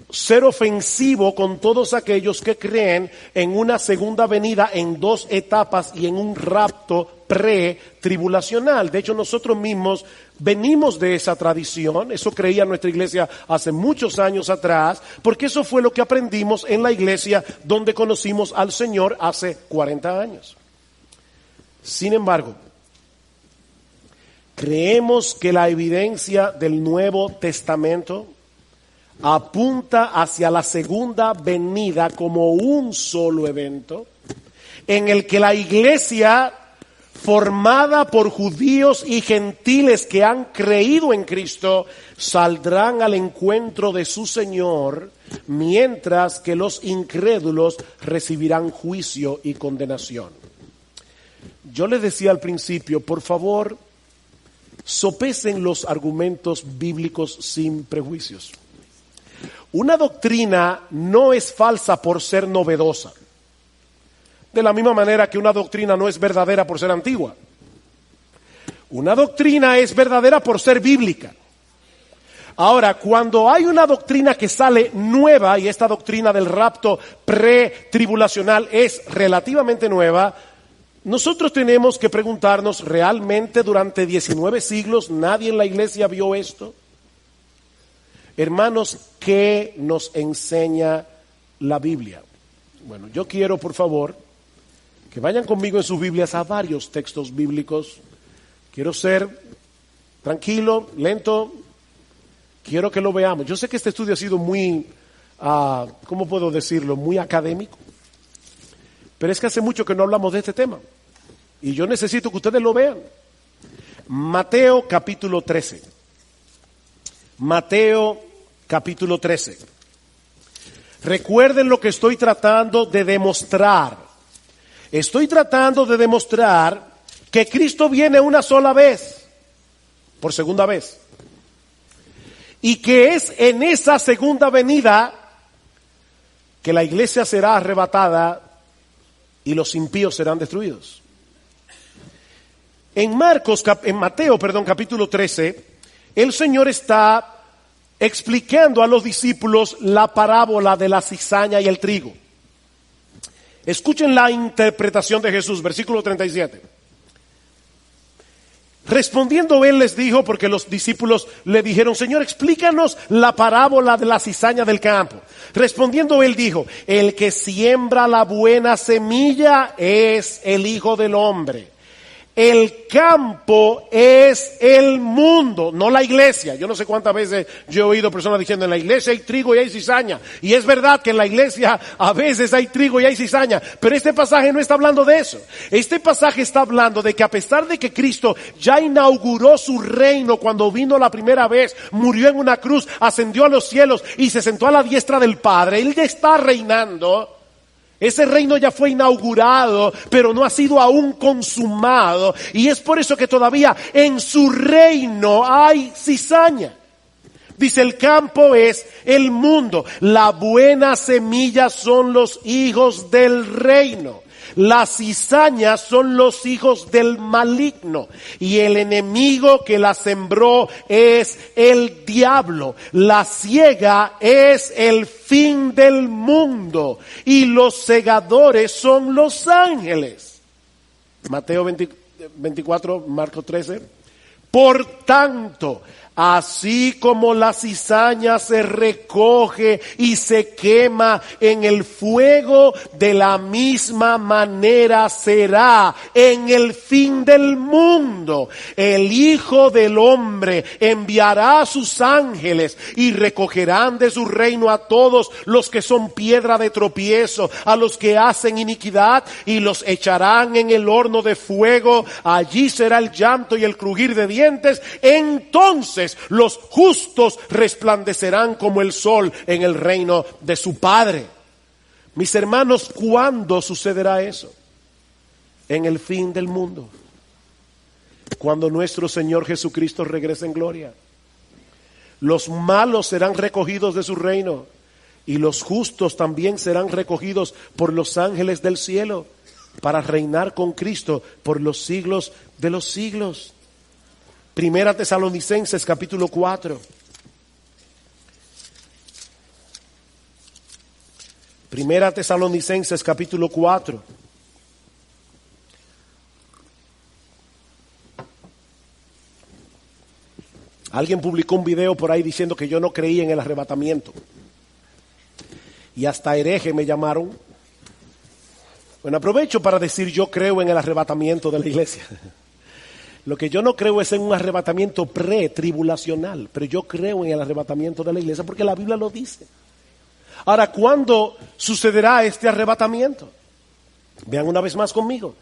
ser ofensivo con todos aquellos que creen en una segunda venida en dos etapas y en un rapto pre-tribulacional. De hecho, nosotros mismos venimos de esa tradición, eso creía nuestra iglesia hace muchos años atrás, porque eso fue lo que aprendimos en la iglesia donde conocimos al Señor hace 40 años. Sin embargo, creemos que la evidencia del Nuevo Testamento apunta hacia la segunda venida como un solo evento en el que la iglesia, formada por judíos y gentiles que han creído en Cristo, saldrán al encuentro de su Señor, mientras que los incrédulos recibirán juicio y condenación. Yo les decía al principio, por favor, sopesen los argumentos bíblicos sin prejuicios. Una doctrina no es falsa por ser novedosa, de la misma manera que una doctrina no es verdadera por ser antigua. Una doctrina es verdadera por ser bíblica. Ahora, cuando hay una doctrina que sale nueva, y esta doctrina del rapto pretribulacional es relativamente nueva, nosotros tenemos que preguntarnos, ¿realmente durante 19 siglos nadie en la iglesia vio esto? Hermanos, ¿qué nos enseña la Biblia? Bueno, yo quiero, por favor, que vayan conmigo en sus Biblias a varios textos bíblicos. Quiero ser tranquilo, lento, quiero que lo veamos. Yo sé que este estudio ha sido muy ¿cómo puedo decirlo? Muy académico. Pero es que hace mucho que no hablamos de este tema. Y yo necesito que ustedes lo vean. Mateo capítulo 13. Mateo capítulo 13. Recuerden lo que estoy tratando de demostrar. Estoy tratando de demostrar que Cristo viene una sola vez, por segunda vez. Y que es en esa segunda venida que la iglesia será arrebatada y los impíos serán destruidos. En Mateo, capítulo 13, el Señor está explicando a los discípulos la parábola de la cizaña y el trigo. Escuchen la interpretación de Jesús, versículo 37. Respondiendo él les dijo, porque los discípulos le dijeron, Señor, explícanos la parábola de la cizaña del campo. Respondiendo él dijo, el que siembra la buena semilla es el Hijo del Hombre. El campo es el mundo, no la iglesia. Yo no sé cuántas veces yo he oído personas diciendo, en la iglesia hay trigo y hay cizaña. Y es verdad que en la iglesia a veces hay trigo y hay cizaña. Pero este pasaje no está hablando de eso. Este pasaje está hablando de que a pesar de que Cristo ya inauguró su reino cuando vino la primera vez, murió en una cruz, ascendió a los cielos y se sentó a la diestra del Padre, Él ya está reinando. Ese reino ya fue inaugurado, pero no ha sido aún consumado. Y es por eso que todavía en su reino hay cizaña. Dice, el campo es el mundo. La buena semilla son los hijos del reino. Las cizañas son los hijos del maligno. Y el enemigo que la sembró es el diablo. La siega es el fin del mundo. Y los segadores son los ángeles. Mateo 24, Marcos 13. Por tanto, así como la cizaña se recoge y se quema en el fuego, de la misma manera será en el fin del mundo. El Hijo del Hombre enviará a sus ángeles y recogerán de su reino a todos los que son piedra de tropiezo, a los que hacen iniquidad, y los echarán en el horno de fuego. Allí será el llanto y el crujir de dientes. Entonces los justos resplandecerán como el sol en el reino de su Padre. Mis hermanos, ¿cuándo sucederá eso? En el fin del mundo. Cuando nuestro Señor Jesucristo regrese en gloria. Los malos serán recogidos de su reino y los justos también serán recogidos por los ángeles del cielo para reinar con Cristo por los siglos de los siglos. Primera Tesalonicenses capítulo 4. Primera Tesalonicenses capítulo 4. Alguien publicó un video por ahí diciendo que yo no creía en el arrebatamiento. Y hasta hereje me llamaron. Bueno, aprovecho para decir, yo creo en el arrebatamiento de la iglesia. Lo que yo no creo es en un arrebatamiento pre-tribulacional, pero yo creo en el arrebatamiento de la iglesia porque la Biblia lo dice. Ahora, ¿cuándo sucederá este arrebatamiento? Vean una vez más conmigo.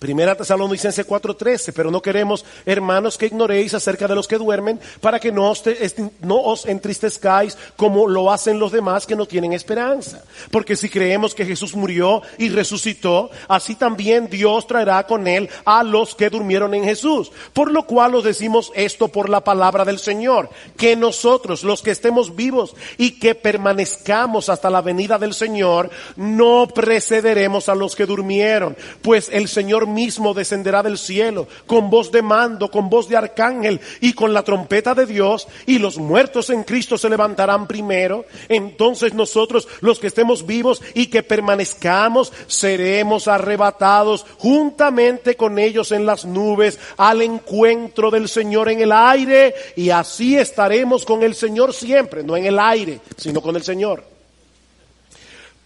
Primera Tesalonicenses 4:13, pero no queremos, hermanos, que ignoréis acerca de los que duermen, para que no os entristezcáis como lo hacen los demás que no tienen esperanza. Porque si creemos que Jesús murió y resucitó, así también Dios traerá con él a los que durmieron en Jesús. Por lo cual os decimos esto por la palabra del Señor, que nosotros, los que estemos vivos y que permanezcamos hasta la venida del Señor, no precederemos a los que durmieron, pues el Señor mismo descenderá del cielo con voz de mando, con voz de arcángel y con la trompeta de Dios, y los muertos en Cristo se levantarán primero. Entonces nosotros, los que estemos vivos y que permanezcamos, seremos arrebatados juntamente con ellos en las nubes al encuentro del Señor en el aire, y así estaremos con el Señor siempre, no en el aire, sino con el Señor.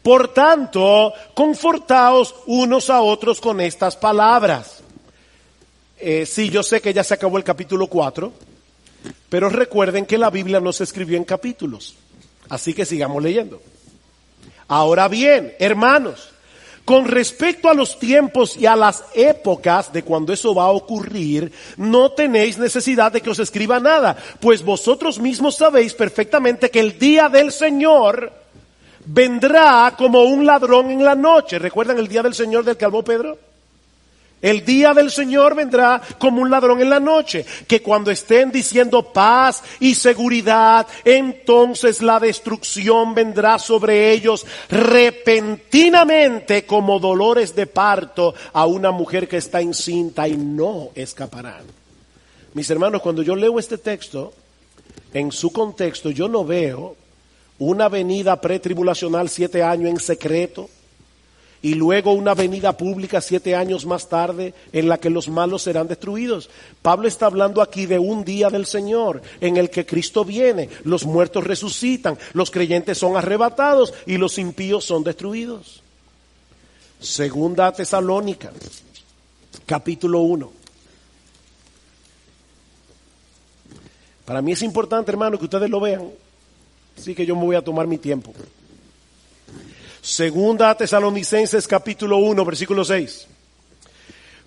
Por tanto, confortaos unos a otros con estas palabras. Sí, yo sé que ya se acabó el capítulo 4, pero recuerden que la Biblia no se escribió en capítulos. Así que sigamos leyendo. Ahora bien, hermanos, con respecto a los tiempos y a las épocas de cuando eso va a ocurrir, no tenéis necesidad de que os escriba nada, pues vosotros mismos sabéis perfectamente que el día del Señor vendrá como un ladrón en la noche. ¿Recuerdan el día del Señor del que habló Pedro? El día del Señor vendrá como un ladrón en la noche, que cuando estén diciendo paz y seguridad, entonces la destrucción vendrá sobre ellos repentinamente como dolores de parto a una mujer que está encinta y no escaparán. Mis hermanos, cuando yo leo este texto, en su contexto, yo no veo una venida pretribulacional 7 años en secreto, y luego una venida pública 7 años más tarde en la que los malos serán destruidos. Pablo está hablando aquí de un día del Señor en el que Cristo viene, los muertos resucitan, los creyentes son arrebatados y los impíos son destruidos. Segunda Tesalónica, capítulo 1. Para mí es importante, hermano, que ustedes lo vean, así que yo me voy a tomar mi tiempo. Segunda Tesalonicenses capítulo 1, versículo 6.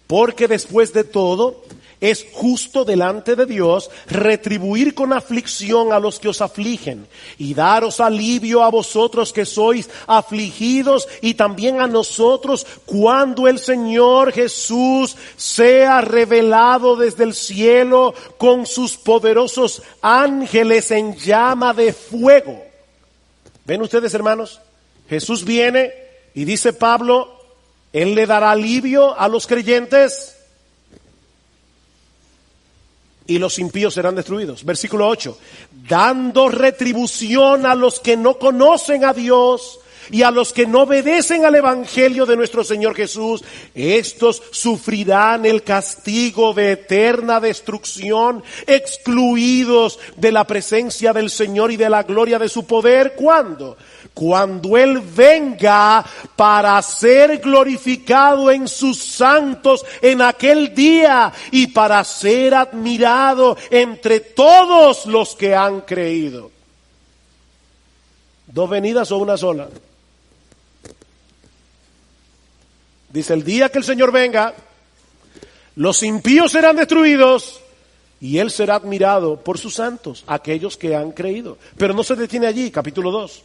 Porque después de todo, es justo delante de Dios retribuir con aflicción a los que os afligen y daros alivio a vosotros que sois afligidos y también a nosotros cuando el Señor Jesús sea revelado desde el cielo con sus poderosos ángeles en llama de fuego. ¿Ven ustedes, hermanos? Jesús viene y dice Pablo, Él le dará alivio a los creyentes y los impíos serán destruidos. Versículo 8, dando retribución a los que no conocen a Dios y a los que no obedecen al evangelio de nuestro Señor Jesús, estos sufrirán el castigo de eterna destrucción, excluidos de la presencia del Señor y de la gloria de su poder. ¿Cuándo? Cuando Él venga para ser glorificado en sus santos en aquel día y para ser admirado entre todos los que han creído. ¿Dos venidas o una sola? Dice, el día que el Señor venga, los impíos serán destruidos y Él será admirado por sus santos, aquellos que han creído. Pero no se detiene allí, capítulo 2.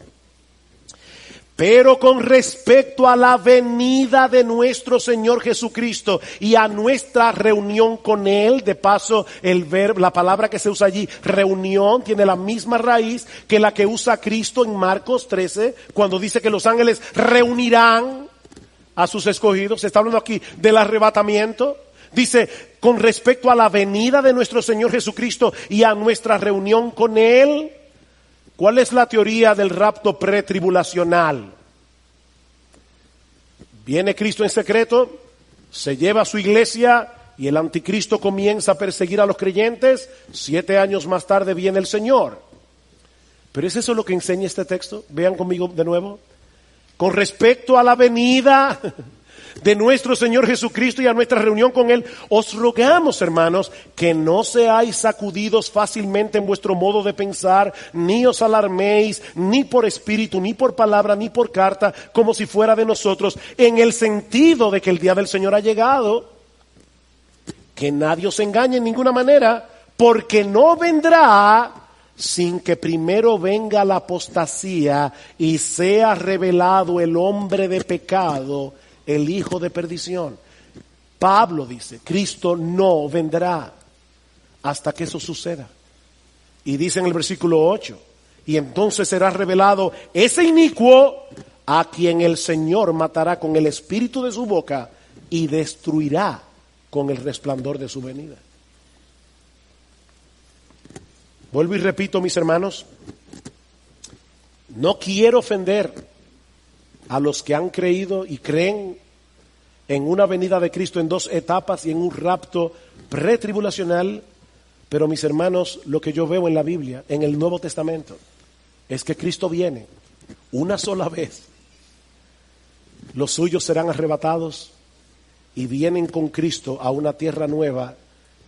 Pero con respecto a la venida de nuestro Señor Jesucristo y a nuestra reunión con Él, de paso el verbo, la palabra que se usa allí, reunión, tiene la misma raíz que la que usa Cristo en Marcos 13, cuando dice que los ángeles reunirán a sus escogidos. Se está hablando aquí del arrebatamiento. Dice, con respecto a la venida de nuestro Señor Jesucristo y a nuestra reunión con Él. ¿Cuál es la teoría del rapto pretribulacional? Viene Cristo en secreto, se lleva a su iglesia y el anticristo comienza a perseguir a los creyentes. 7 años más tarde viene el Señor. ¿Pero es eso lo que enseña este texto? Vean conmigo de nuevo. Con respecto a la venida de nuestro Señor Jesucristo y a nuestra reunión con Él, os rogamos, hermanos, que no seáis sacudidos fácilmente en vuestro modo de pensar, ni os alarméis, ni por espíritu, ni por palabra, ni por carta, como si fuera de nosotros, en el sentido de que el día del Señor ha llegado. Que nadie os engañe en ninguna manera, porque no vendrá sin que primero venga la apostasía y sea revelado el hombre de pecado, el hijo de perdición. Pablo dice, Cristo no vendrá hasta que eso suceda. Y dice en el versículo 8, y entonces será revelado ese inicuo a quien el Señor matará con el espíritu de su boca y destruirá con el resplandor de su venida. Vuelvo y repito, mis hermanos, no quiero ofender a los que han creído y creen en una venida de Cristo en 2 etapas y en un rapto pretribulacional, pero mis hermanos, lo que yo veo en la Biblia, en el Nuevo Testamento, es que Cristo viene una sola vez. Los suyos serán arrebatados y vienen con Cristo a una tierra nueva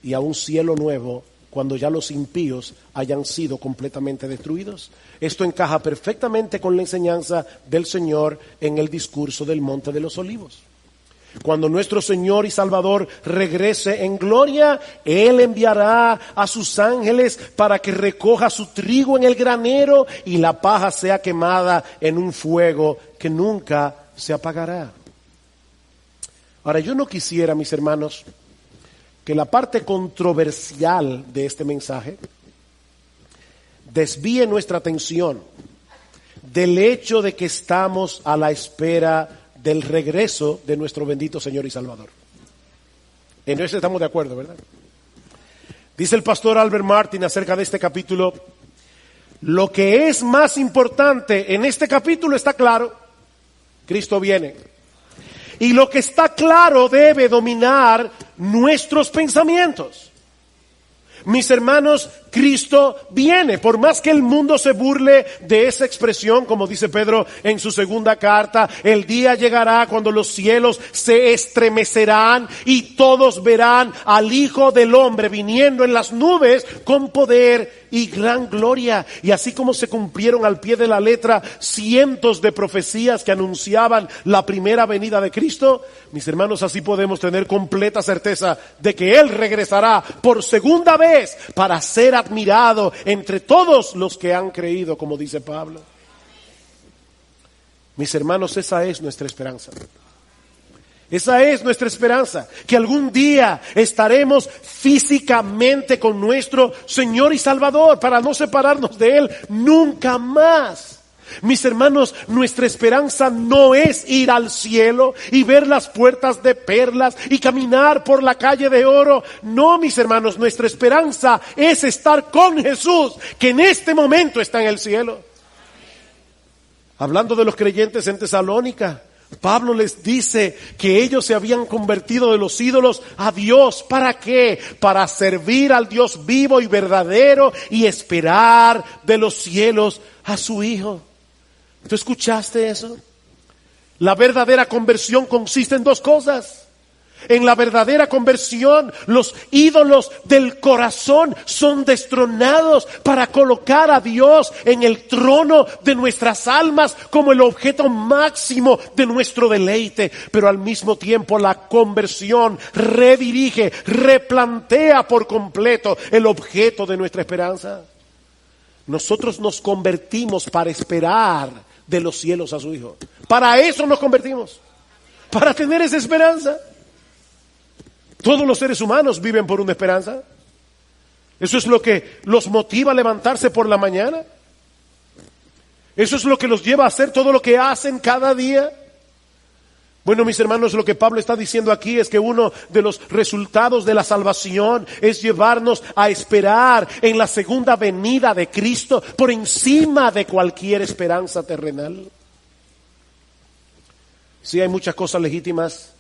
y a un cielo nuevo cuando ya los impíos hayan sido completamente destruidos. Esto encaja perfectamente con la enseñanza del Señor en el discurso del Monte de los Olivos. Cuando nuestro Señor y Salvador regrese en gloria, Él enviará a sus ángeles para que recoja su trigo en el granero y la paja sea quemada en un fuego que nunca se apagará. Ahora, yo no quisiera, mis hermanos, que la parte controversial de este mensaje desvíe nuestra atención del hecho de que estamos a la espera del regreso de nuestro bendito Señor y Salvador. En eso estamos de acuerdo, ¿verdad? Dice el pastor Albert Martin acerca de este capítulo: lo que es más importante en este capítulo está claro: Cristo viene. Y lo que está claro debe dominar nuestros pensamientos. Mis hermanos, Cristo viene. Por más que el mundo se burle de esa expresión, como dice Pedro en su segunda carta, el día llegará cuando los cielos se estremecerán y todos verán al Hijo del Hombre viniendo en las nubes con poder y gran gloria. Y así como se cumplieron al pie de la letra cientos de profecías que anunciaban la primera venida de Cristo, mis hermanos, así podemos tener completa certeza de que Él regresará por segunda vez para ser admirado entre todos los que han creído, como dice Pablo. Mis hermanos, esa es nuestra esperanza. Esa es nuestra esperanza, que algún día estaremos físicamente con nuestro Señor y Salvador para no separarnos de Él nunca más. Mis hermanos, nuestra esperanza no es ir al cielo y ver las puertas de perlas y caminar por la calle de oro. No, mis hermanos, nuestra esperanza es estar con Jesús, que en este momento está en el cielo. Hablando de los creyentes en Tesalónica, Pablo les dice que ellos se habían convertido de los ídolos a Dios. ¿Para qué? Para servir al Dios vivo y verdadero y esperar de los cielos a su Hijo. ¿Tú escuchaste eso? La verdadera conversión consiste en dos cosas. En la verdadera conversión, los ídolos del corazón son destronados para colocar a Dios en el trono de nuestras almas como el objeto máximo de nuestro deleite. Pero al mismo tiempo la conversión redirige, replantea por completo el objeto de nuestra esperanza. Nosotros nos convertimos para esperar de los cielos a su Hijo. Para eso nos convertimos, para tener esa esperanza. Todos los seres humanos viven por una esperanza. Eso es lo que los motiva a levantarse por la mañana. Eso es lo que los lleva a hacer todo lo que hacen cada día. Bueno, mis hermanos, lo que Pablo está diciendo aquí es que uno de los resultados de la salvación es llevarnos a esperar en la segunda venida de Cristo por encima de cualquier esperanza terrenal. Sí, hay muchas cosas legítimas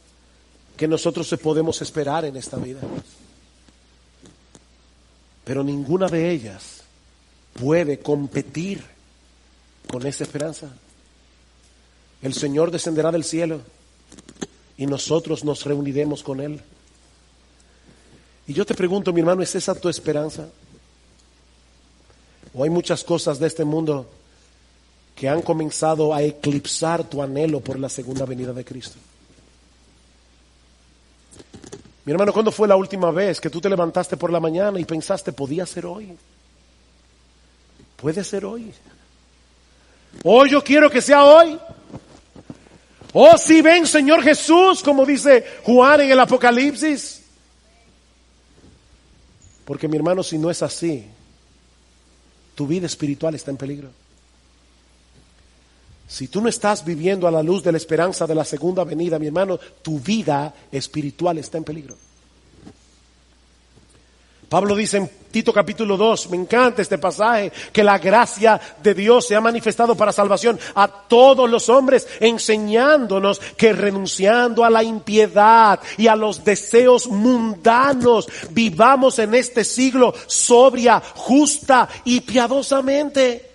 que nosotros podemos esperar en esta vida, pero ninguna de ellas puede competir con esa esperanza. El Señor descenderá del cielo y nosotros nos reuniremos con Él. Y yo te pregunto, mi hermano, ¿es esa tu esperanza? ¿O hay muchas cosas de este mundo que han comenzado a eclipsar tu anhelo por la segunda venida de Cristo? Mi hermano, ¿cuándo fue la última vez que tú te levantaste por la mañana y pensaste, podía ser hoy? Puede ser hoy. Hoy yo quiero que sea hoy. Oh, si ven, Señor Jesús, como dice Juan en el Apocalipsis. Porque, mi hermano, si no es así, tu vida espiritual está en peligro. Si tú no estás viviendo a la luz de la esperanza de la segunda venida, mi hermano, tu vida espiritual está en peligro. Pablo dice en Tito capítulo 2, me encanta este pasaje, que la gracia de Dios se ha manifestado para salvación a todos los hombres, enseñándonos que renunciando a la impiedad y a los deseos mundanos, vivamos en este siglo sobria, justa y piadosamente.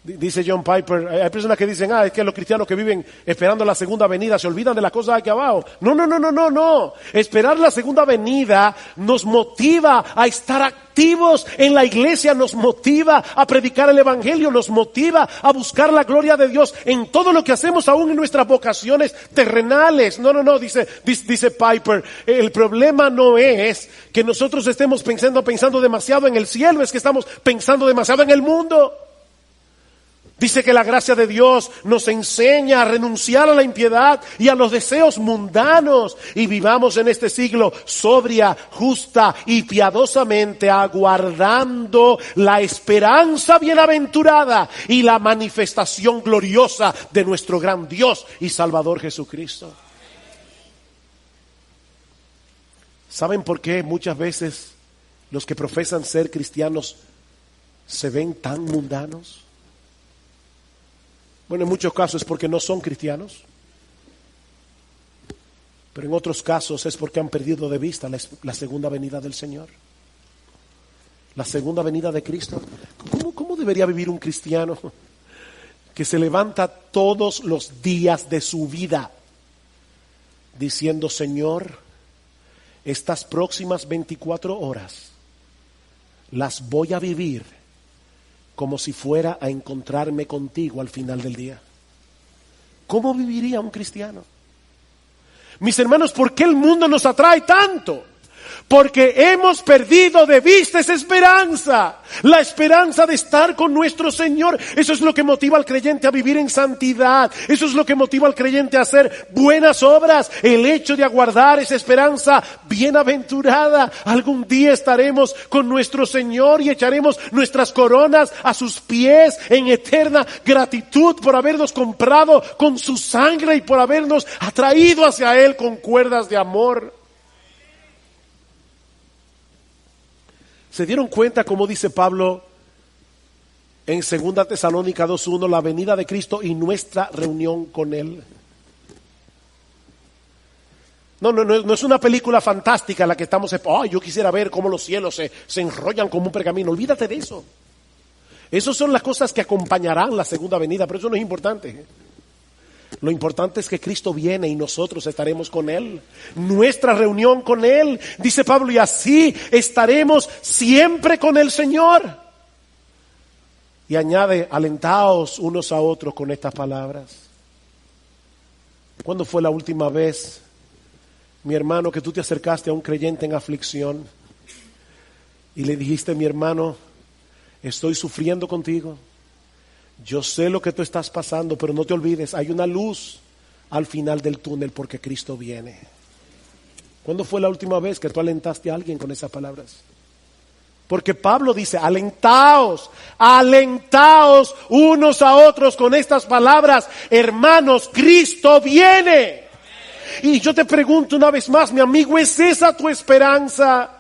Dice John Piper, hay personas que dicen, es que los cristianos que viven esperando la segunda venida se olvidan de las cosas aquí abajo. No. Esperar la segunda venida nos motiva a estar activos en la iglesia, nos motiva a predicar el evangelio, nos motiva a buscar la gloria de Dios en todo lo que hacemos, aún en nuestras vocaciones terrenales. No, dice Piper, el problema no es que nosotros estemos pensando demasiado en el cielo, es que estamos pensando demasiado en el mundo. Dice que la gracia de Dios nos enseña a renunciar a la impiedad y a los deseos mundanos y vivamos en este siglo sobria, justa y piadosamente aguardando la esperanza bienaventurada y la manifestación gloriosa de nuestro gran Dios y Salvador Jesucristo. ¿Saben por qué muchas veces los que profesan ser cristianos se ven tan mundanos? Bueno, en muchos casos es porque no son cristianos, pero en otros casos es porque han perdido de vista la segunda venida del Señor, la segunda venida de Cristo. ¿Cómo debería vivir un cristiano que se levanta todos los días de su vida diciendo, Señor, estas próximas 24 horas las voy a vivir como si fuera a encontrarme contigo al final del día? ¿Cómo viviría un cristiano? Mis hermanos, ¿por qué el mundo nos atrae tanto? Porque hemos perdido de vista esa esperanza, la esperanza de estar con nuestro Señor. Eso es lo que motiva al creyente a vivir en santidad. Eso es lo que motiva al creyente a hacer buenas obras. El hecho de aguardar esa esperanza bienaventurada. Algún día estaremos con nuestro Señor y echaremos nuestras coronas a sus pies en eterna gratitud por habernos comprado con su sangre y por habernos atraído hacia Él con cuerdas de amor. ¿Se dieron cuenta, como dice Pablo en 2 Tesalónica 2:1, la venida de Cristo y nuestra reunión con Él? No es una película fantástica la que estamos... yo quisiera ver cómo los cielos se enrollan como un pergamino. Olvídate de eso. Esas son las cosas que acompañarán la segunda venida, pero eso no es importante. Lo importante es que Cristo viene y nosotros estaremos con Él. Nuestra reunión con Él, dice Pablo, y así estaremos siempre con el Señor. Y añade, alentaos unos a otros con estas palabras. ¿Cuándo fue la última vez, mi hermano, que tú te acercaste a un creyente en aflicción y le dijiste, mi hermano, estoy sufriendo contigo? Yo sé lo que tú estás pasando, pero no te olvides, hay una luz al final del túnel porque Cristo viene. ¿Cuándo fue la última vez que tú alentaste a alguien con esas palabras? Porque Pablo dice, alentaos unos a otros con estas palabras. Hermanos, Cristo viene. Y yo te pregunto una vez más, mi amigo, ¿es esa tu esperanza?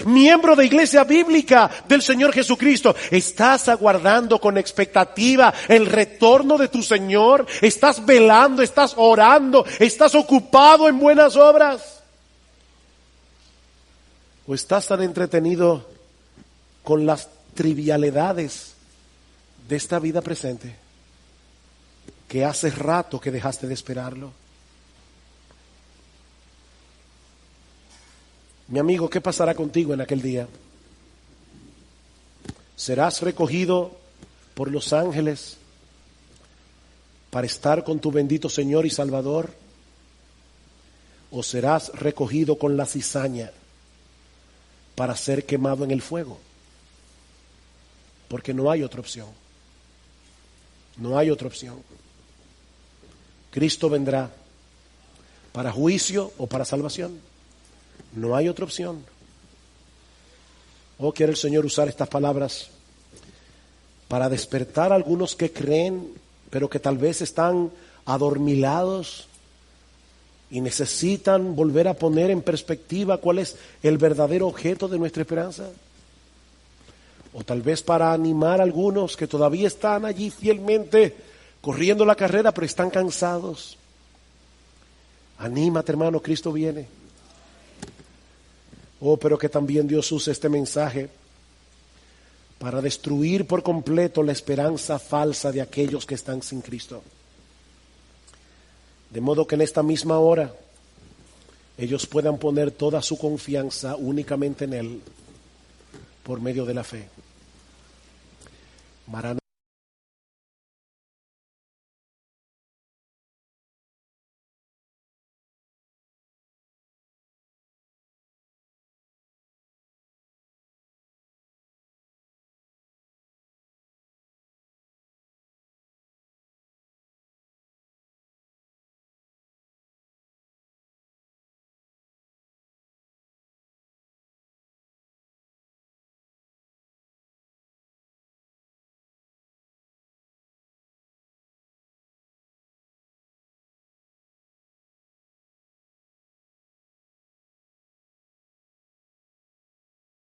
Miembro de Iglesia Bíblica del Señor Jesucristo, ¿estás aguardando con expectativa el retorno de tu Señor? ¿Estás velando, estás orando, estás ocupado en buenas obras? ¿O estás tan entretenido con las trivialidades de esta vida presente que hace rato que dejaste de esperarlo? Mi amigo, ¿qué pasará contigo en aquel día? ¿Serás recogido por los ángeles para estar con tu bendito Señor y Salvador? ¿O serás recogido con la cizaña para ser quemado en el fuego? Porque no hay otra opción. No hay otra opción. Cristo vendrá para juicio o para salvación. No hay otra opción. Quiere el Señor usar estas palabras para despertar a algunos que creen, pero que tal vez están adormilados y necesitan volver a poner en perspectiva cuál es el verdadero objeto de nuestra esperanza. O tal vez para animar a algunos que todavía están allí fielmente corriendo la carrera, pero están cansados. Anímate, hermano, Cristo viene. Pero que también Dios use este mensaje para destruir por completo la esperanza falsa de aquellos que están sin Cristo. De modo que en esta misma hora ellos puedan poner toda su confianza únicamente en Él por medio de la fe. Maranatha.